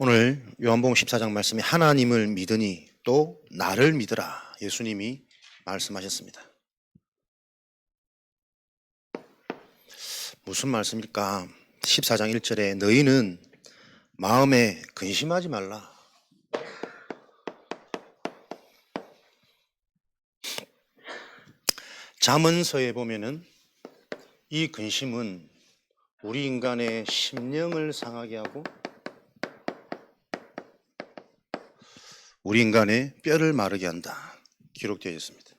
오늘 요한복음 14장 말씀이 하나님을 믿으니 또 나를 믿으라 예수님이 말씀하셨습니다. 무슨 말씀일까? 14장 1절에 너희는 마음에 근심하지 말라. 잠언서에 보면은 이 근심은 우리 인간의 심령을 상하게 하고 우리 인간의 뼈를 마르게 한다 기록되어 있습니다.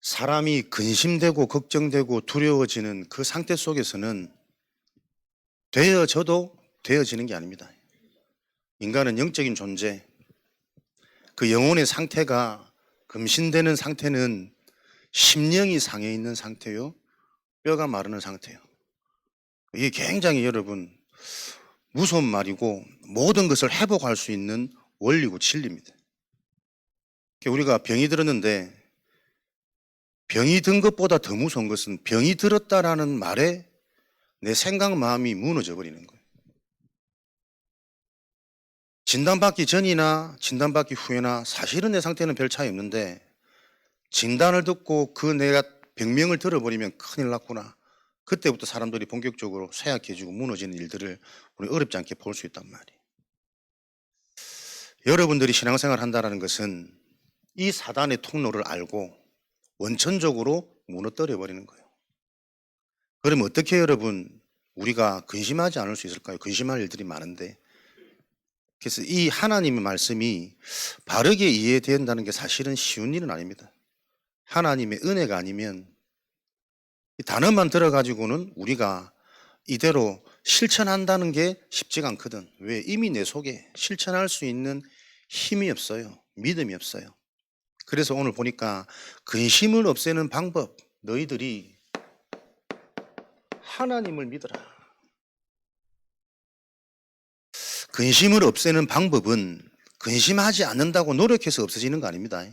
사람이 근심되고 걱정되고 두려워지는 그 상태 속에서는 되어져도 되어지는 게 아닙니다. 인간은 영적인 존재, 그 영혼의 상태가 금신되는 상태는 심령이 상해 있는 상태요, 뼈가 마르는 상태요. 이게 굉장히 여러분 무서운 말이고 모든 것을 회복할 수 있는 원리고 진리입니다. 우리가 병이 들었는데 병이 든 것보다 더 무서운 것은 병이 들었다라는 말에 내 생각 마음이 무너져 버리는 거예요. 진단받기 전이나 진단받기 후에나 사실은 내 상태는 별 차이 없는데 진단을 듣고 그 내가 병명을 들어버리면 큰일 났구나. 그때부터 사람들이 본격적으로 쇠약해지고 무너지는 일들을 우리 어렵지 않게 볼 수 있단 말이에요. 여러분들이 신앙생활 한다는 것은 이 사단의 통로를 알고 원천적으로 무너뜨려 버리는 거예요. 그럼 어떻게 여러분 우리가 근심하지 않을 수 있을까요? 근심할 일들이 많은데. 그래서 이 하나님의 말씀이 바르게 이해된다는 게 사실은 쉬운 일은 아닙니다. 하나님의 은혜가 아니면 이 단어만 들어가지고는 우리가 이대로 실천한다는 게 쉽지가 않거든. 왜? 이미 내 속에 실천할 수 있는 힘이 없어요. 믿음이 없어요. 그래서 오늘 보니까 근심을 없애는 방법, 너희들이 하나님을 믿어라. 근심을 없애는 방법은 근심하지 않는다고 노력해서 없어지는 거 아닙니다.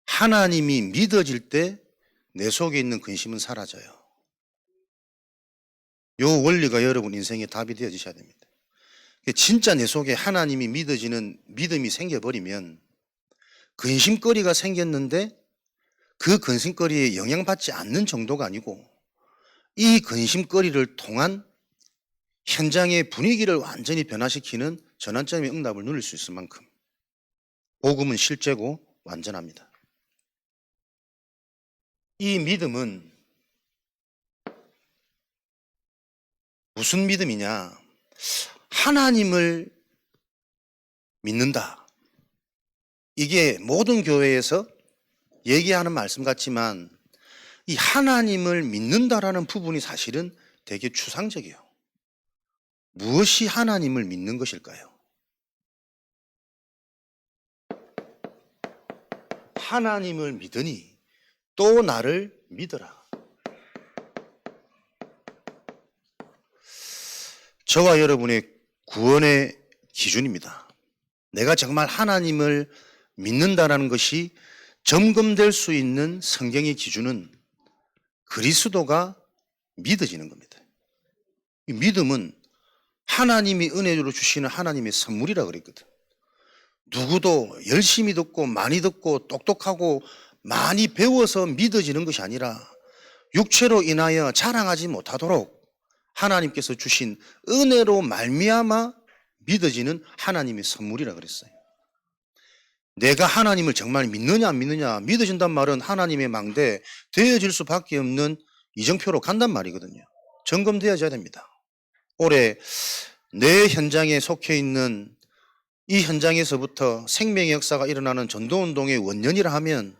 하나님이 믿어질 때 내 속에 있는 근심은 사라져요. 요 원리가 여러분 인생의 답이 되어지셔야 됩니다. 진짜 내 속에 하나님이 믿어지는 믿음이 생겨버리면 근심거리가 생겼는데 그 근심거리에 영향받지 않는 정도가 아니고 이 근심거리를 통한 현장의 분위기를 완전히 변화시키는 전환점의 응답을 누릴 수 있을 만큼 복음은 실제고 완전합니다. 이 믿음은 무슨 믿음이냐? 하나님을 믿는다. 이게 모든 교회에서 얘기하는 말씀 같지만 이 하나님을 믿는다라는 부분이 사실은 되게 추상적이에요. 무엇이 하나님을 믿는 것일까요? 하나님을 믿으니 또 나를 믿어라. 저와 여러분의 구원의 기준입니다. 내가 정말 하나님을 믿는다라는 것이 점검될 수 있는 성경의 기준은 그리스도가 믿어지는 겁니다. 이 믿음은 하나님이 은혜로 주시는 하나님의 선물이라 그랬거든. 누구도 열심히 듣고 많이 듣고 똑똑하고 많이 배워서 믿어지는 것이 아니라 육체로 인하여 자랑하지 못하도록 하나님께서 주신 은혜로 말미암아 믿어지는 하나님의 선물이라 그랬어요. 내가 하나님을 정말 믿느냐 안 믿느냐, 믿어진단 말은 하나님의 망대 되어질 수밖에 없는 이정표로 간단 말이거든요. 점검되어져야 됩니다. 올해 내 현장에 속해 있는 이 현장에서부터 생명의 역사가 일어나는 전도운동의 원년이라 하면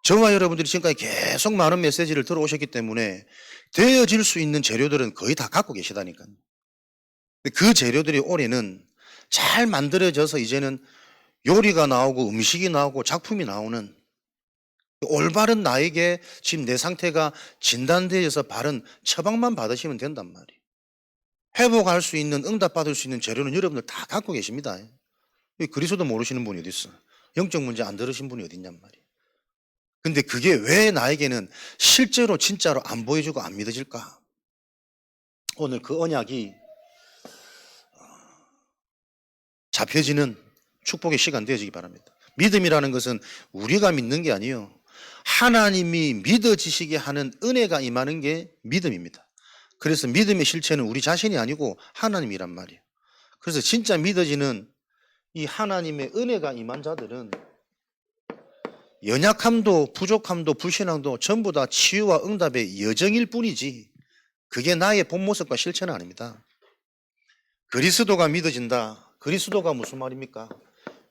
저와 여러분들이 지금까지 계속 많은 메시지를 들어오셨기 때문에 되어질 수 있는 재료들은 거의 다 갖고 계시다니까요. 그 재료들이 올해는 잘 만들어져서 이제는 요리가 나오고 음식이 나오고 작품이 나오는 올바른 나에게 지금 내 상태가 진단되어서 바른 처방만 받으시면 된단 말이에요. 회복할 수 있는, 응답받을 수 있는 재료는 여러분들 다 갖고 계십니다. 그리스도 모르시는 분이 어디 있어? 영적 문제 안 들으신 분이 어디 있냔 말이에요. 근데 그게 왜 나에게는 실제로 진짜로 안 보여주고 안 믿어질까? 오늘 그 언약이 잡혀지는 축복의 시간 되어지기 바랍니다. 믿음이라는 것은 우리가 믿는 게 아니에요. 하나님이 믿어지시게 하는 은혜가 임하는 게 믿음입니다. 그래서 믿음의 실체는 우리 자신이 아니고 하나님이란 말이에요. 그래서 진짜 믿어지는 이 하나님의 은혜가 임한 자들은 연약함도 부족함도 불신앙도 전부 다 치유와 응답의 여정일 뿐이지 그게 나의 본 모습과 실체는 아닙니다. 그리스도가 믿어진다. 그리스도가 무슨 말입니까?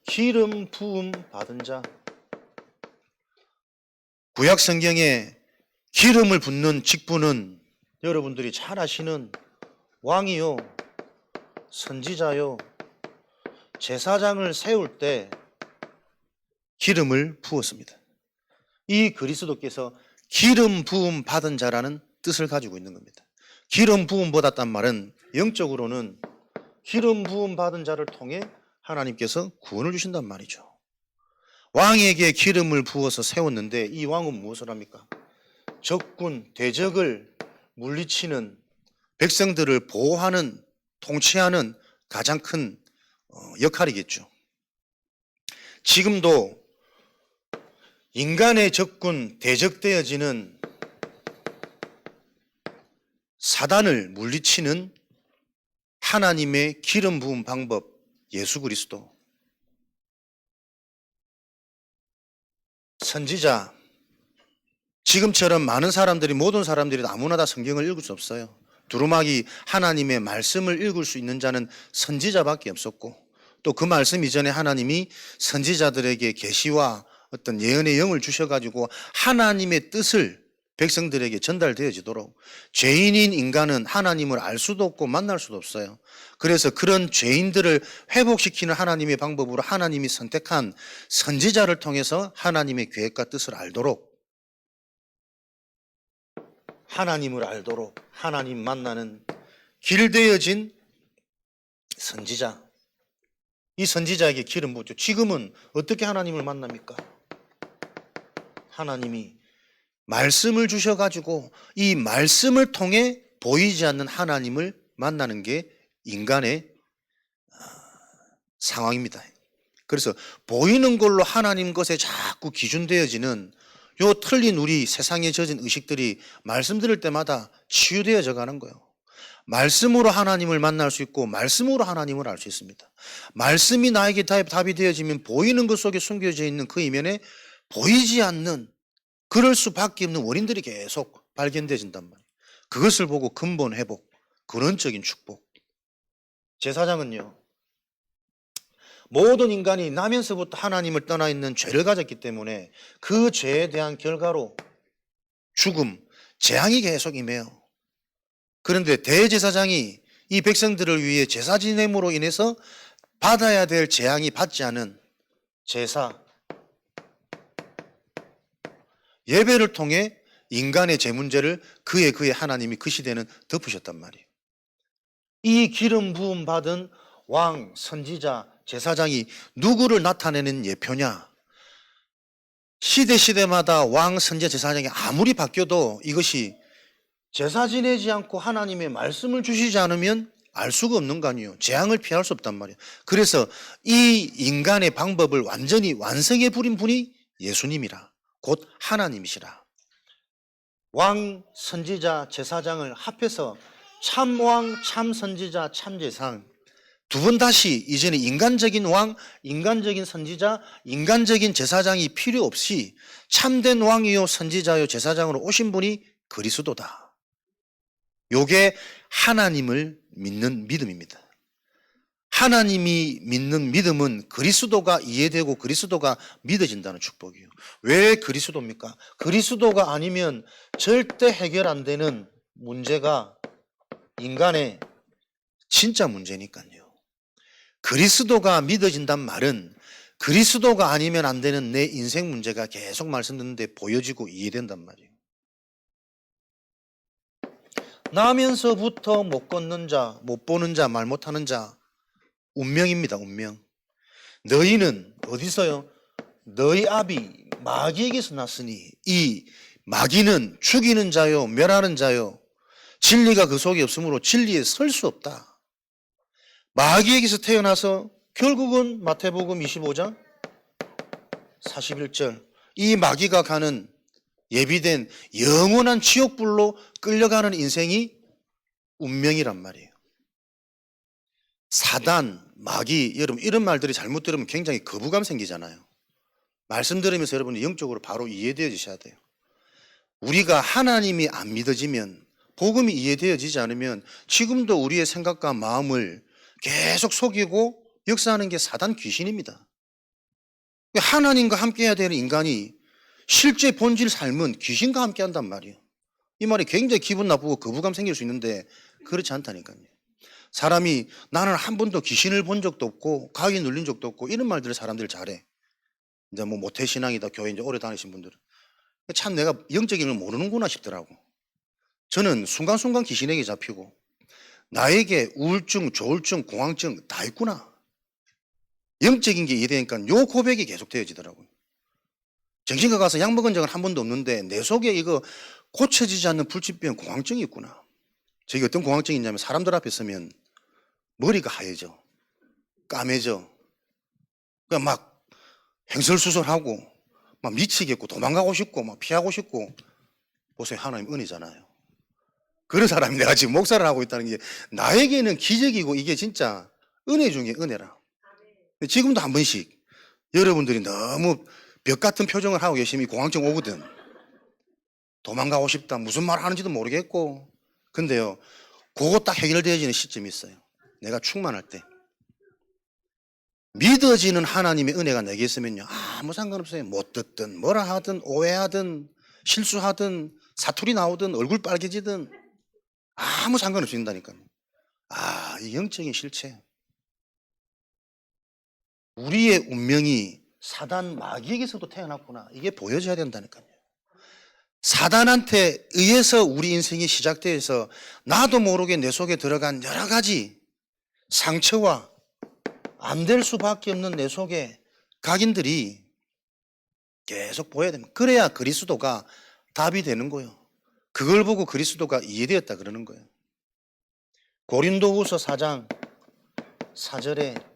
기름 부음 받은 자. 구약 성경에 기름을 붓는 직분은 여러분들이 잘 아시는 왕이요, 선지자요, 제사장을 세울 때 기름을 부었습니다. 이 그리스도께서 기름 부음 받은 자라는 뜻을 가지고 있는 겁니다. 기름 부음 받았단 말은 영적으로는 기름 부음 받은 자를 통해 하나님께서 구원을 주신단 말이죠. 왕에게 기름을 부어서 세웠는데 이 왕은 무엇을 합니까? 적군, 대적을 물리치는 백성들을 보호하는, 통치하는 가장 큰 역할이겠죠. 지금도 인간의 적군, 대적되어지는 사단을 물리치는 하나님의 기름 부은 방법, 예수 그리스도. 선지자, 지금처럼 많은 사람들이, 모든 사람들이 아무나 다 성경을 읽을 수 없어요. 두루마기 하나님의 말씀을 읽을 수 있는 자는 선지자밖에 없었고, 또 그 말씀 이전에 하나님이 선지자들에게 계시와 어떤 예언의 영을 주셔가지고 하나님의 뜻을 백성들에게 전달되어지도록, 죄인인 인간은 하나님을 알 수도 없고 만날 수도 없어요. 그래서 그런 죄인들을 회복시키는 하나님의 방법으로 하나님이 선택한 선지자를 통해서 하나님의 계획과 뜻을 알도록, 하나님을 알도록 하나님 만나는 길 되어진 선지자, 이 선지자에게 기름 부었죠. 지금은 어떻게 하나님을 만납니까? 하나님이 말씀을 주셔가지고 이 말씀을 통해 보이지 않는 하나님을 만나는 게 인간의 상황입니다. 그래서 보이는 걸로 하나님 것에 자꾸 기준되어지는 요 틀린 우리 세상에 젖은 의식들이 말씀 들을 때마다 치유되어져 가는 거예요. 말씀으로 하나님을 만날 수 있고 말씀으로 하나님을 알 수 있습니다. 말씀이 나에게 답이 되어지면 보이는 것 속에 숨겨져 있는 그 이면에 보이지 않는, 그럴 수밖에 없는 원인들이 계속 발견되어진단 말이에요. 그것을 보고 근본 회복, 근원적인 축복. 제사장은요, 모든 인간이 나면서부터 하나님을 떠나 있는 죄를 가졌기 때문에 그 죄에 대한 결과로 죽음, 재앙이 계속 임해요. 그런데 대제사장이 이 백성들을 위해 제사 지냄으로 인해서 받아야 될 재앙이 받지 않은 제사, 예배를 통해 인간의 죄 문제를 그의 하나님이 그 시대는 덮으셨단 말이에요. 이 기름 부음 받은 왕, 선지자, 제사장이 누구를 나타내는 예표냐? 시대마다 왕, 선지자, 제사장이 아무리 바뀌어도 이것이 제사 지내지 않고 하나님의 말씀을 주시지 않으면 알 수가 없는 거 아니에요. 재앙을 피할 수 없단 말이에요. 그래서 이 인간의 방법을 완전히 완성해 부린 분이 예수님이라, 곧 하나님이시라. 왕, 선지자, 제사장을 합해서 참왕, 참선지자, 참제사장, 두 번 다시 이제는 인간적인 왕, 인간적인 선지자, 인간적인 제사장이 필요 없이 참된 왕이요 선지자요 제사장으로 오신 분이 그리스도다. 요게 하나님을 믿는 믿음입니다. 하나님이 믿는 믿음은 그리스도가 이해되고 그리스도가 믿어진다는 축복이에요. 왜 그리스도입니까? 그리스도가 아니면 절대 해결 안 되는 문제가 인간의 진짜 문제니까요. 그리스도가 믿어진단 말은 그리스도가 아니면 안 되는 내 인생 문제가 계속 말씀드렸는데 보여지고 이해된단 말이에요. 나면서부터 못 걷는 자, 못 보는 자, 말 못하는 자, 운명입니다. 운명. 너희는 어디서요? 너희 아비 마귀에게서 났으니 이 마귀는 죽이는 자요 멸하는 자요, 진리가 그 속에 없으므로 진리에 설 수 없다. 마귀에게서 태어나서 결국은 마태복음 25장 41절 이 마귀가 가는 예비된 영원한 지옥불로 끌려가는 인생이 운명이란 말이에요. 사단, 마귀, 여러분 이런 말들이 잘못 들으면 굉장히 거부감 생기잖아요. 말씀 들으면서 여러분이 영적으로 바로 이해되어지셔야 돼요. 우리가 하나님이 안 믿어지면, 복음이 이해되어지지 않으면 지금도 우리의 생각과 마음을 계속 속이고 역사하는 게 사단 귀신입니다. 하나님과 함께 해야 되는 인간이 실제 본질 삶은 귀신과 함께 한단 말이에요. 이 말이 굉장히 기분 나쁘고 거부감 생길 수 있는데 그렇지 않다니까요. 사람이 나는 한 번도 귀신을 본 적도 없고 가위 눌린 적도 없고 이런 말들을 사람들이 잘해. 이제 뭐 모태신앙이다 교회 이제 오래 다니신 분들은 참 내가 영적인 걸 모르는구나 싶더라고. 저는 순간순간 귀신에게 잡히고 나에게 우울증, 조울증, 공황증 다 있구나. 영적인 게 이해되니까 요 고백이 계속 되어지더라고요. 정신과 가서 약 먹은 적은 한 번도 없는데 내 속에 이거 고쳐지지 않는 불치병 공황증이 있구나. 저게 어떤 공황증이 있냐면 사람들 앞에 서면 머리가 하얘져, 까매져, 그냥 막 횡설수설하고 막 미치겠고 도망가고 싶고 막 피하고 싶고. 보세요, 하나님 은혜잖아요. 그런 사람이 내가 지금 목사를 하고 있다는 게 나에게는 기적이고 이게 진짜 은혜 중에 은혜라. 지금도 한 번씩 여러분들이 너무 벽 같은 표정을 하고 계시면 공황증 오거든. 도망가고 싶다, 무슨 말 하는지도 모르겠고. 근데요, 그거 딱 해결되어지는 시점이 있어요. 내가 충만할 때. 믿어지는 하나님의 은혜가 내게 있으면요, 아무 상관없어요. 못 듣든 뭐라 하든 오해하든 실수하든 사투리 나오든 얼굴 빨개지든 아무 상관없습니다니까요. 이 영적인 실체. 우리의 운명이 사단 마귀에게서도 태어났구나. 이게 보여져야 된다니까요. 사단한테 의해서 우리 인생이 시작되어서 나도 모르게 내 속에 들어간 여러 가지 상처와 안 될 수밖에 없는 내 속에 각인들이 계속 보여야 됩니다. 그래야 그리스도가 답이 되는 거예요. 그걸 보고 그리스도가 이해되었다 그러는 거예요. 고린도후서 4장 4절에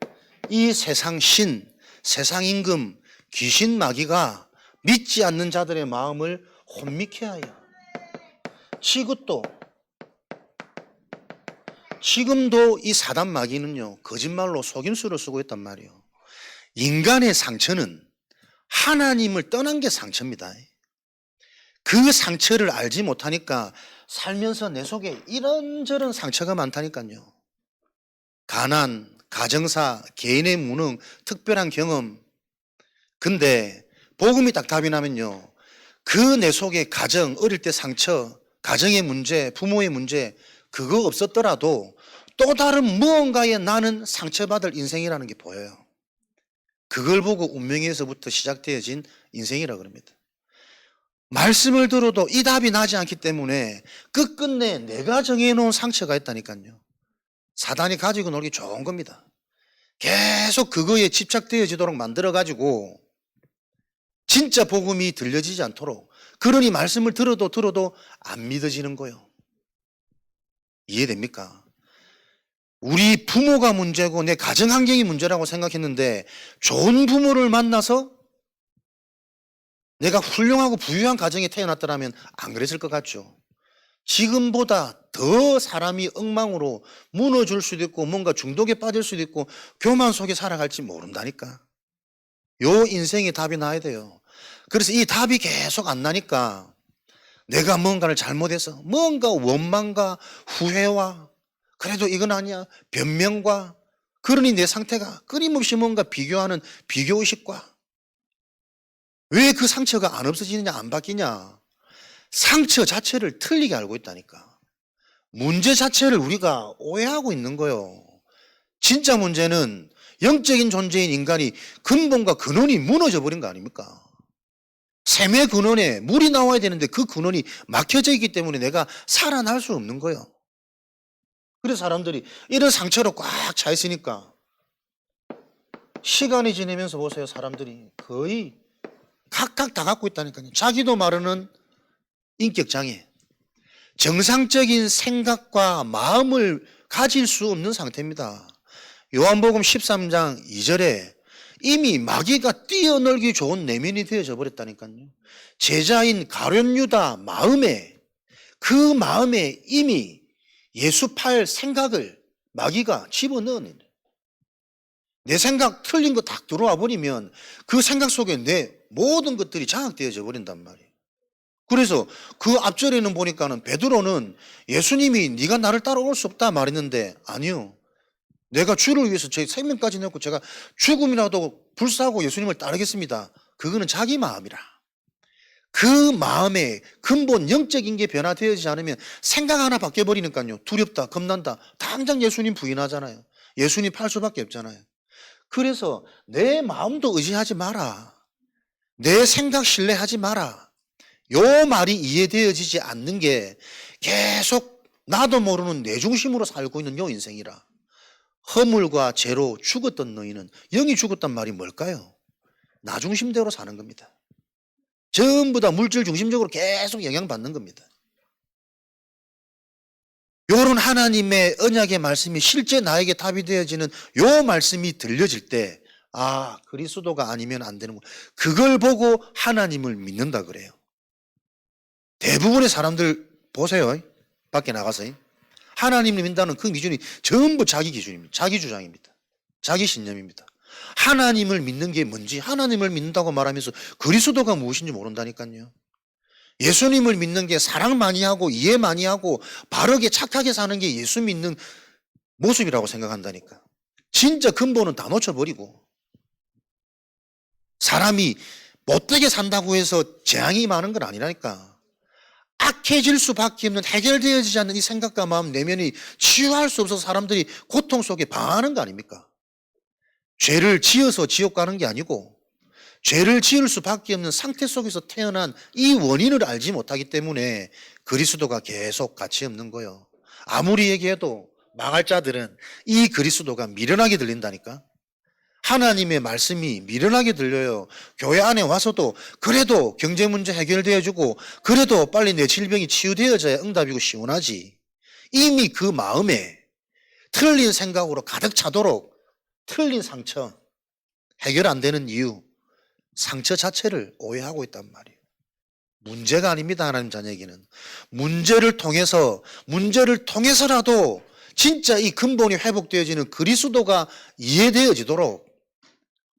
이 세상 신, 세상 임금, 귀신 마귀가 믿지 않는 자들의 마음을 혼미케 하여 지금도 이 사단 마귀는요 거짓말로 속임수를 쓰고 있단 말이에요. 인간의 상처는 하나님을 떠난 게 상처입니다. 그 상처를 알지 못하니까 살면서 내 속에 이런저런 상처가 많다니까요. 가난, 가정사, 개인의 무능, 특별한 경험. 근데 복음이 딱 답이 나면요, 그 내 속에 가정, 어릴 때 상처, 가정의 문제, 부모의 문제 그거 없었더라도 또 다른 무언가에 나는 상처받을 인생이라는 게 보여요. 그걸 보고 운명에서부터 시작되어진 인생이라 그럽니다. 말씀을 들어도 이 답이 나지 않기 때문에 끝끝내 내가 정해놓은 상처가 있다니까요. 사단이 가지고 놀기 좋은 겁니다. 계속 그거에 집착되어지도록 만들어가지고 진짜 복음이 들려지지 않도록. 그러니 말씀을 들어도 안 믿어지는 거예요. 이해됩니까? 우리 부모가 문제고 내 가정 환경이 문제라고 생각했는데 좋은 부모를 만나서 내가 훌륭하고 부유한 가정에 태어났더라면 안 그랬을 것 같죠. 지금보다 더 사람이 엉망으로 무너질 수도 있고 뭔가 중독에 빠질 수도 있고 교만 속에 살아갈지 모른다니까. 요 인생의 답이 나야 돼요. 그래서 이 답이 계속 안 나니까 내가 뭔가를 잘못해서 뭔가 원망과 후회와 그래도 이건 아니야 변명과, 그러니 내 상태가 끊임없이 뭔가 비교하는 비교의식과, 왜 그 상처가 안 없어지느냐 안 바뀌냐. 상처 자체를 틀리게 알고 있다니까. 문제 자체를 우리가 오해하고 있는 거예요. 진짜 문제는 영적인 존재인 인간이 근본과 근원이 무너져 버린 거 아닙니까? 샘의 근원에 물이 나와야 되는데 그 근원이 막혀져 있기 때문에 내가 살아날 수 없는 거예요. 그래서 사람들이 이런 상처로 꽉 차 있으니까 시간이 지나면서 보세요. 사람들이 거의 각각 다 갖고 있다니까요. 자기도 모르는 인격장애, 정상적인 생각과 마음을 가질 수 없는 상태입니다. 요한복음 13장 2절에 이미 마귀가 뛰어놀기 좋은 내면이 되어져 버렸다니까요. 제자인 가룟 유다 마음에, 그 마음에 이미 예수 팔 생각을 마귀가 집어넣어내. 내 생각 틀린 거 딱 들어와 버리면 그 생각 속에 내 모든 것들이 장악되어져 버린단 말이에요. 그래서 그 앞절에는 보니까는 베드로는 예수님이 네가 나를 따라올 수 없다 말했는데, 아니요, 내가 주를 위해서 제 생명까지 내고 제가 죽음이라도 불사하고 예수님을 따르겠습니다. 그거는 자기 마음이라. 그 마음에 근본 영적인 게 변화되어지지 않으면 생각 하나 바뀌어버리니까요. 두렵다, 겁난다, 당장 예수님 부인하잖아요. 예수님 팔 수밖에 없잖아요. 그래서 내 마음도 의지하지 마라, 내 생각 신뢰하지 마라, 요 말이 이해되어지지 않는 게 계속 나도 모르는 내 중심으로 살고 있는 요 인생이라. 허물과 죄로 죽었던 너희는, 영이 죽었단 말이 뭘까요? 나 중심대로 사는 겁니다. 전부 다 물질 중심적으로 계속 영향받는 겁니다. 요런 하나님의 언약의 말씀이 실제 나에게 답이 되어지는 요 말씀이 들려질 때, 아, 그리스도가 아니면 안 되는구나. 그걸 보고 하나님을 믿는다 그래요. 대부분의 사람들 보세요. 밖에 나가서 하나님을 믿는다는 그 기준이 전부 자기 기준입니다. 자기 주장입니다. 자기 신념입니다. 하나님을 믿는 게 뭔지, 하나님을 믿는다고 말하면서 그리스도가 무엇인지 모른다니까요. 예수님을 믿는 게 사랑 많이 하고 이해 많이 하고 바르게 착하게 사는 게 예수 믿는 모습이라고 생각한다니까. 진짜 근본은 다 놓쳐버리고, 사람이 못되게 산다고 해서 재앙이 많은 건 아니라니까. 악해질 수밖에 없는, 해결되어지지 않는 이 생각과 마음 내면이 치유할 수 없어서 사람들이 고통 속에 방황하는 거 아닙니까? 죄를 지어서 지옥 가는 게 아니고 죄를 지을 수밖에 없는 상태 속에서 태어난 이 원인을 알지 못하기 때문에 그리스도가 계속 가치 없는 거예요. 아무리 얘기해도 망할 자들은 이 그리스도가 미련하게 들린다니까. 하나님의 말씀이 미련하게 들려요. 교회 안에 와서도 그래도 경제 문제 해결되어주고 그래도 빨리 내 질병이 치유되어져야 응답이고 시원하지. 이미 그 마음에 틀린 생각으로 가득 차도록 틀린 상처, 해결 안 되는 이유, 상처 자체를 오해하고 있단 말이에요. 문제가 아닙니다. 하나님 자녀에게는 문제를 통해서라도 진짜 이 근본이 회복되어지는 그리스도가 이해되어지도록,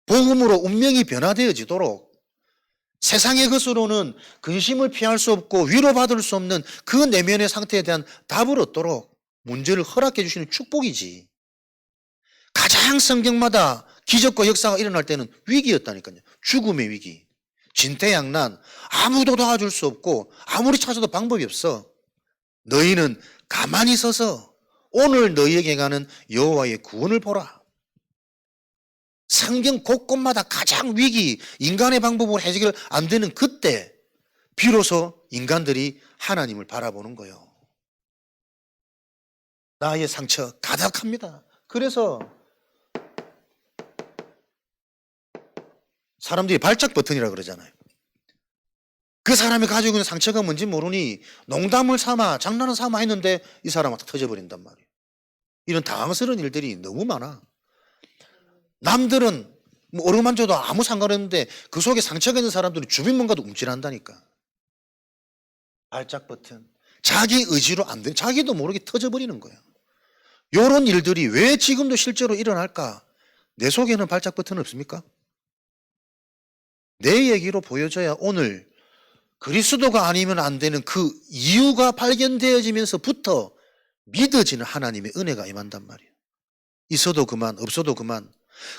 복음으로 운명이 변화되어지도록, 세상의 것으로는 근심을 피할 수 없고 위로받을 수 없는 그 내면의 상태에 대한 답을 얻도록 문제를 허락해 주시는 축복이지. 가장 성경마다 기적과 역사가 일어날 때는 위기였다니까요. 죽음의 위기, 진퇴양난, 아무도 도와줄 수 없고 아무리 찾아도 방법이 없어. 너희는 가만히 서서 오늘 너희에게 가는 여호와의 구원을 보라. 성경 곳곳마다 가장 위기, 인간의 방법으로 해결 안 되는 그때 비로소 인간들이 하나님을 바라보는 거예요. 나의 상처 가득합니다. 그래서 사람들이 발작 버튼이라고 그러잖아요. 그 사람이 가지고 있는 상처가 뭔지 모르니 농담을 삼아, 장난을 삼아 했는데 이 사람은 터져버린단 말이에요. 이런 당황스러운 일들이 너무 많아. 남들은 뭐 어루만져도 아무 상관없는데 그 속에 상처가 있는 사람들은 주변 뭔가도 움찔한다니까. 발작 버튼. 자기 의지로 안 돼. 자기도 모르게 터져버리는 거예요. 이런 일들이 왜 지금도 실제로 일어날까? 내 속에는 발작 버튼 없습니까? 내 얘기로 보여줘야 오늘 그리스도가 아니면 안 되는 그 이유가 발견되어지면서부터 믿어지는 하나님의 은혜가 임한단 말이에요. 있어도 그만, 없어도 그만.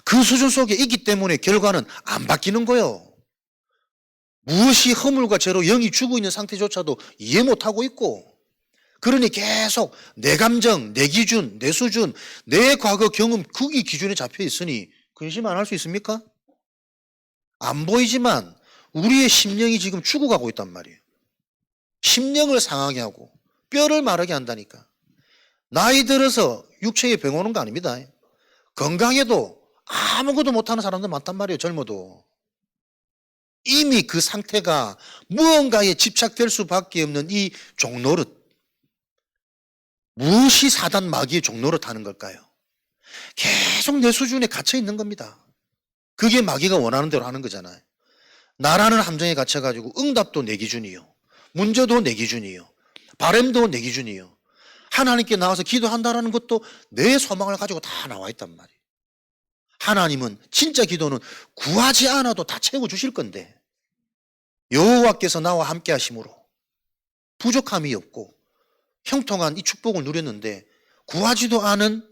그 수준 속에 있기 때문에 결과는 안 바뀌는 거예요. 무엇이 허물과 죄로 영이 죽어 있는 상태조차도 이해 못하고 있고, 그러니 계속 내 감정, 내 기준, 내 수준, 내 과거 경험, 그게 기준에 잡혀 있으니 근심 안 할 수 있습니까? 안 보이지만 우리의 심령이 지금 죽어가고 있단 말이에요. 심령을 상하게 하고 뼈를 마르게 한다니까. 나이 들어서 육체에 병 오는 거 아닙니다. 건강해도 아무것도 못하는 사람들 많단 말이에요. 젊어도. 이미 그 상태가 무언가에 집착될 수밖에 없는 이 종노릇. 무엇이 사단 마귀의 종노릇 하는 걸까요? 계속 내 수준에 갇혀 있는 겁니다. 그게 마귀가 원하는 대로 하는 거잖아요. 나라는 함정에 갇혀가지고 응답도 내 기준이요. 문제도 내 기준이요. 바람도 내 기준이요. 하나님께 나와서 기도한다라는 것도 내 소망을 가지고 다 나와 있단 말이에요. 하나님은 진짜 기도는 구하지 않아도 다 채워주실 건데 여호와께서 나와 함께 하심으로 부족함이 없고 형통한 이 축복을 누렸는데 구하지도 않은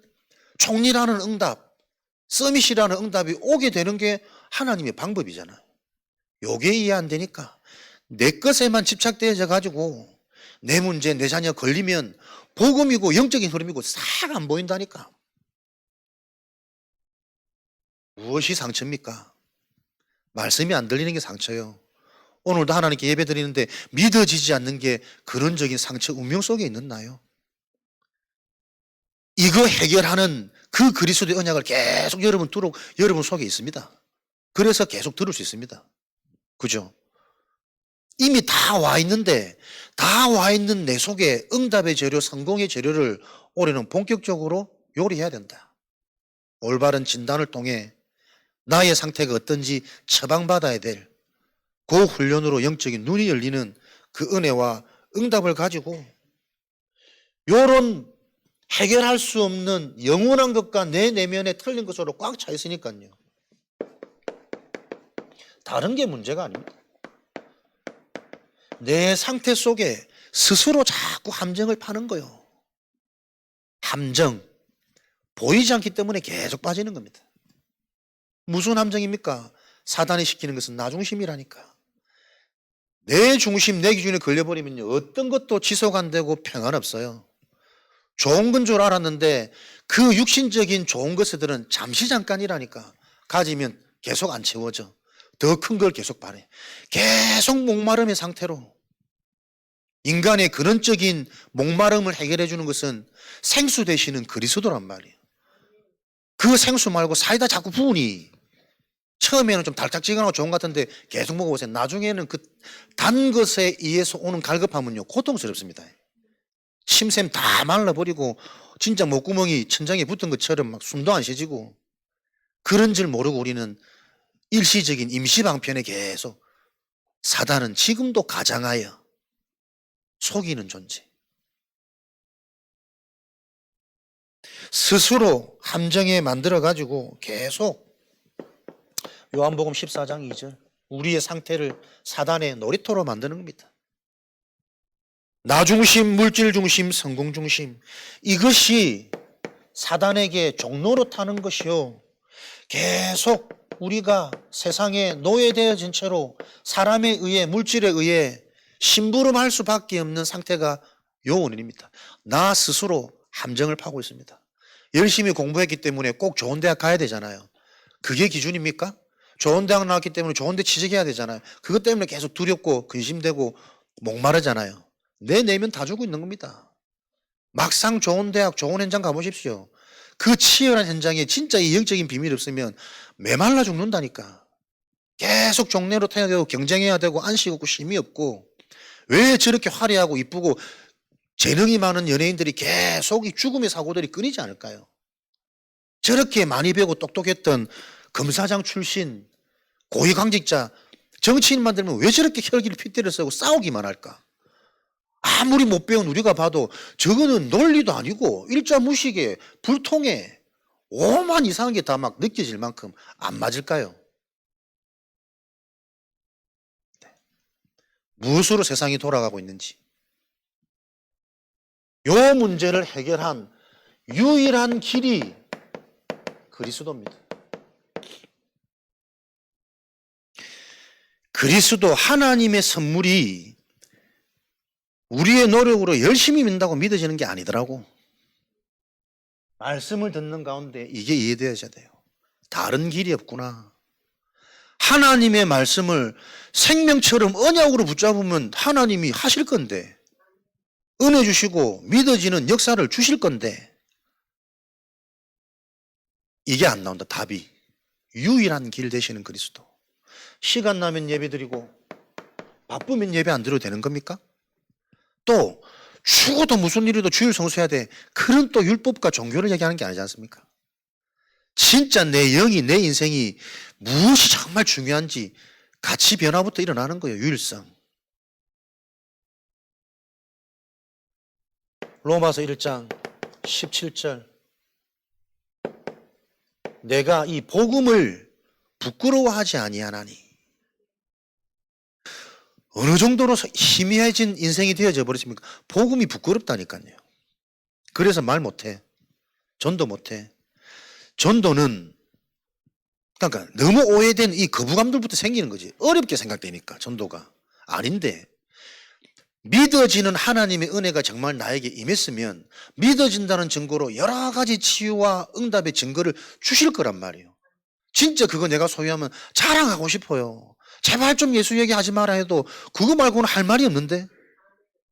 총리라는 응답, 서밋이라는 응답이 오게 되는 게 하나님의 방법이잖아요. 요게 이해 안 되니까 내 것에만 집착되어져 가지고 내 문제, 내 자녀 걸리면 복음이고 영적인 흐름이고 싹 안 보인다니까. 무엇이 상처입니까? 말씀이 안 들리는 게 상처요. 오늘도 하나님께 예배 드리는데 믿어지지 않는 게 근원적인 상처 운명 속에 있는 나요. 이거 해결하는 그 그리스도의 언약을 계속 여러분 속에 있습니다. 그래서 계속 들을 수 있습니다. 그죠? 이미 다 와 있는데 다 와 있는 내 속에 응답의 재료, 성공의 재료를 올해는 본격적으로 요리해야 된다. 올바른 진단을 통해 나의 상태가 어떤지 처방받아야 될 그 훈련으로 영적인 눈이 열리는 그 은혜와 응답을 가지고 요런 해결할 수 없는 영원한 것과 내 내면에 틀린 것으로 꽉 차 있으니까요. 다른 게 문제가 아닙니다. 내 상태 속에 스스로 자꾸 함정을 파는 거요. 함정. 보이지 않기 때문에 계속 빠지는 겁니다. 무슨 함정입니까? 사단이 시키는 것은 나 중심이라니까. 내 중심, 내 기준에 걸려버리면요. 어떤 것도 지속 안 되고 평안 없어요. 좋은 건 줄 알았는데 그 육신적인 좋은 것들은 잠시 잠깐이라니까. 가지면 계속 안 채워져. 더 큰 걸 계속 바래. 계속 목마름의 상태로. 인간의 근원적인 목마름을 해결해 주는 것은 생수 되시는 그리스도란 말이에요. 그 생수 말고 사이다 자꾸 부으니 처음에는 좀 달짝지근하고 좋은 것 같은데 계속 먹어보세요. 나중에는 그 단 것에 의해서 오는 갈급함은요 고통스럽습니다. 침샘 다 말라버리고 진짜 목구멍이 천장에 붙은 것처럼 막 숨도 안 쉬지고 그런 줄 모르고 우리는 일시적인 임시방편에 계속 사단은 지금도 가장하여 속이는 존재. 스스로 함정에 만들어가지고 계속 요한복음 14장 2절 우리의 상태를 사단의 놀이터로 만드는 겁니다. 나 중심, 물질 중심, 성공 중심 이것이 사단에게 종로로 타는 것이요. 계속 우리가 세상에 노예되어진 채로 사람에 의해 물질에 의해 심부름할 수밖에 없는 상태가 요 원인입니다. 나 스스로 함정을 파고 있습니다. 열심히 공부했기 때문에 꼭 좋은 대학 가야 되잖아요. 그게 기준입니까? 좋은 대학 나왔기 때문에 좋은 데 취직해야 되잖아요. 그것 때문에 계속 두렵고 근심되고 목마르잖아요. 내 내면 다 주고 있는 겁니다. 막상 좋은 대학, 좋은 현장 가보십시오. 그 치열한 현장에 진짜 이 영적인 비밀이 없으면 메말라 죽는다니까. 계속 종래로 타야 되고 경쟁해야 되고 안식 없고 쉼이 없고 왜 저렇게 화려하고 이쁘고 재능이 많은 연예인들이 계속 이 죽음의 사고들이 끊이지 않을까요? 저렇게 많이 배우고 똑똑했던 검사장 출신 고위광직자 정치인만 들면 왜 저렇게 혈기를 핏대를 쓰고 싸우기만 할까? 아무리 못 배운 우리가 봐도 저거는 논리도 아니고 일자무식에 불통에 오만 이상한 게 다 막 느껴질 만큼 안 맞을까요? 무엇으로 세상이 돌아가고 있는지 요 문제를 해결한 유일한 길이 그리스도입니다. 그리스도 하나님의 선물이 우리의 노력으로 열심히 믿는다고 믿어지는 게 아니더라고. 말씀을 듣는 가운데 이게 이해되어야 돼요. 다른 길이 없구나. 하나님의 말씀을 생명처럼 언약으로 붙잡으면 하나님이 하실 건데 은혜 주시고 믿어지는 역사를 주실 건데 이게 안 나온다. 답이. 유일한 길 되시는 그리스도. 시간 나면 예배 드리고 바쁘면 예배 안 드려도 되는 겁니까? 또 죽어도 무슨 일이도 주일 성수해야 돼. 그런 또 율법과 종교를 얘기하는 게 아니지 않습니까? 진짜 내 영이, 내 인생이 무엇이 정말 중요한지 가치 변화부터 일어나는 거예요. 유일성. 로마서 1장 17절. 내가 이 복음을 부끄러워하지 아니하나니. 어느 정도로 희미해진 인생이 되어져 버렸습니까? 복음이 부끄럽다니까요. 그래서 말 못해. 전도 못해. 전도는 그러니까 너무 오해된 이 거부감들부터 생기는 거지. 어렵게 생각되니까 전도가. 아닌데 믿어지는 하나님의 은혜가 정말 나에게 임했으면 믿어진다는 증거로 여러 가지 치유와 응답의 증거를 주실 거란 말이에요. 진짜 그거 내가 소유하면 자랑하고 싶어요. 제발 좀 예수 얘기하지 마라 해도 그거 말고는 할 말이 없는데,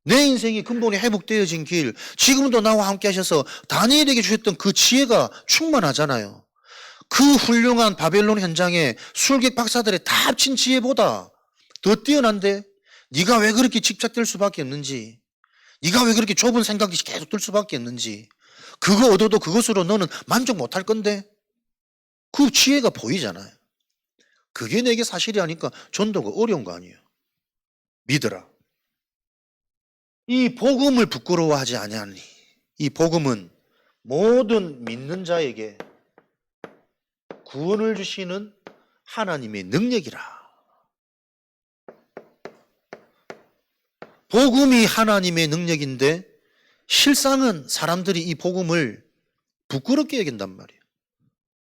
내 인생이 근본이 회복되어진 길, 지금도 나와 함께 하셔서 다니엘에게 주셨던 그 지혜가 충만하잖아요. 그 훌륭한 바벨론 현장에 술객 박사들의 다 합친 지혜보다 더 뛰어난데 네가 왜 그렇게 집착될 수밖에 없는지, 네가 왜 그렇게 좁은 생각이 계속 들 수밖에 없는지, 그거 얻어도 그것으로 너는 만족 못할 건데, 그 지혜가 보이잖아요. 그게 내게 사실이 아니까 전도가 어려운 거 아니에요. 믿어라. 이 복음을 부끄러워하지 아니하니. 이 복음은 모든 믿는 자에게 구원을 주시는 하나님의 능력이라. 복음이 하나님의 능력인데 실상은 사람들이 이 복음을 부끄럽게 여긴단 말이에요.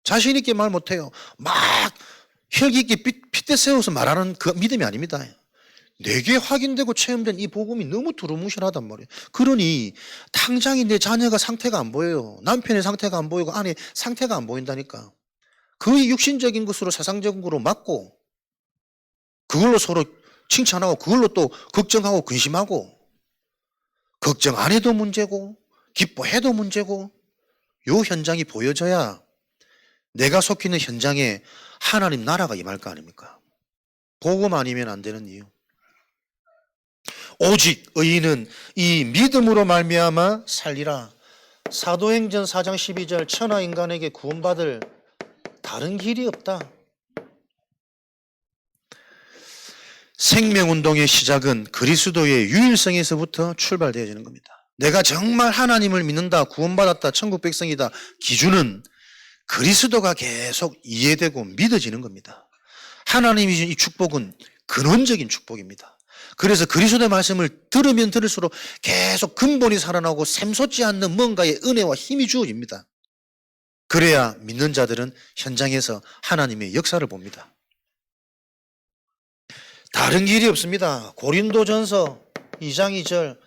자신 있게 말 못해요. 막 혈기 있게 핏대 세워서 말하는 그 믿음이 아닙니다. 내게 확인되고 체험된 이 복음이 너무 두루뭉실하단 말이에요. 그러니 당장이 내 자녀가 상태가 안 보여요. 남편의 상태가 안 보이고 아내 상태가 안 보인다니까. 거의 육신적인 것으로 세상적인 것으로 맞고 그걸로 서로 칭찬하고 그걸로 또 걱정하고 근심하고, 걱정 안 해도 문제고 기뻐해도 문제고, 요 현장이 보여져야 내가 속해 있는 현장에 하나님 나라가 임할 거 아닙니까? 복음 아니면 안 되는 이유. 오직 의인은 이 믿음으로 말미암아 살리라. 사도행전 4장 12절. 천하 인간에게 구원받을 다른 길이 없다. 생명운동의 시작은 그리스도의 유일성에서부터 출발되어지는 겁니다. 내가 정말 하나님을 믿는다, 구원받았다, 천국 백성이다 기준은 그리스도가 계속 이해되고 믿어지는 겁니다. 하나님이 주신 이 축복은 근원적인 축복입니다. 그래서 그리스도의 말씀을 들으면 들을수록 계속 근본이 살아나고 샘솟지 않는 뭔가의 은혜와 힘이 주어집니다. 그래야 믿는 자들은 현장에서 하나님의 역사를 봅니다. 다른 길이 없습니다. 고린도전서 2장 2절.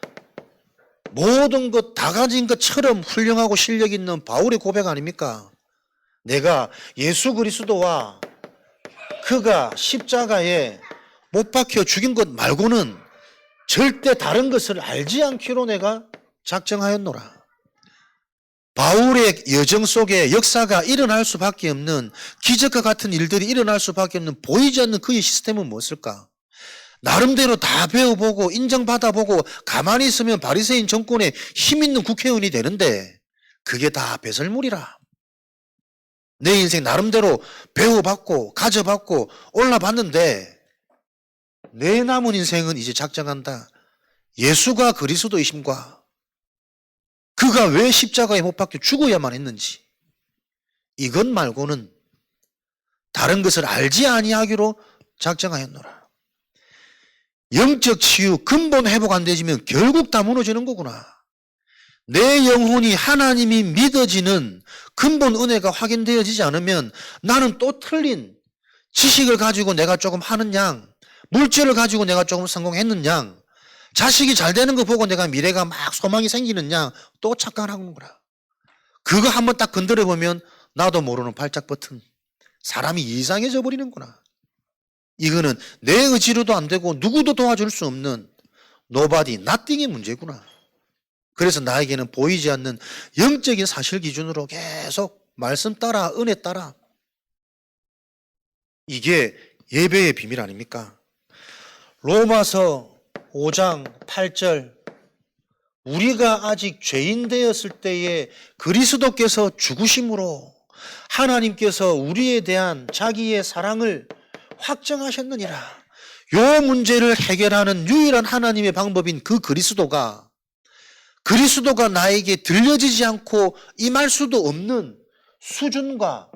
모든 것 다 가진 것처럼 훌륭하고 실력 있는 바울의 고백 아닙니까? 내가 예수 그리스도와 그가 십자가에 못 박혀 죽인 것 말고는 절대 다른 것을 알지 않기로 내가 작정하였노라. 바울의 여정 속에 역사가 일어날 수밖에 없는, 기적과 같은 일들이 일어날 수밖에 없는 보이지 않는 그의 시스템은 무엇일까? 나름대로 다 배워보고 인정받아보고 가만히 있으면 바리새인 정권의 힘있는 국회의원이 되는데 그게 다 배설물이라. 내 인생 나름대로 배워봤고 가져봤고 올라봤는데 내 남은 인생은 이제 작정한다. 예수가 그리스도이심과 그가 왜 십자가에 못 박혀 죽어야만 했는지, 이것 말고는 다른 것을 알지 아니하기로 작정하였노라. 영적 치유, 근본 회복 안 되지면 결국 다 무너지는 거구나. 내 영혼이 하나님이 믿어지는 근본 은혜가 확인되어지지 않으면 나는 또 틀린 지식을 가지고 내가 조금 하는 양, 물질을 가지고 내가 조금 성공했는 양, 자식이 잘 되는 거 보고 내가 미래가 막 소망이 생기는 양 또 착각하는 거라. 그거 한번 딱 건드려 보면 나도 모르는 발작 버튼, 사람이 이상해져 버리는구나. 이거는 내 의지로도 안 되고 누구도 도와줄 수 없는 nobody, nothing의 문제구나. 그래서 나에게는 보이지 않는 영적인 사실 기준으로 계속 말씀 따라, 은혜 따라. 이게 예배의 비밀 아닙니까? 로마서 5장 8절. 우리가 아직 죄인 되었을 때에 그리스도께서 죽으심으로 하나님께서 우리에 대한 자기의 사랑을 확정하셨느니라. 요 문제를 해결하는 유일한 하나님의 방법인 그 그리스도가 나에게 들려지지 않고 임할 수도 없는 수준과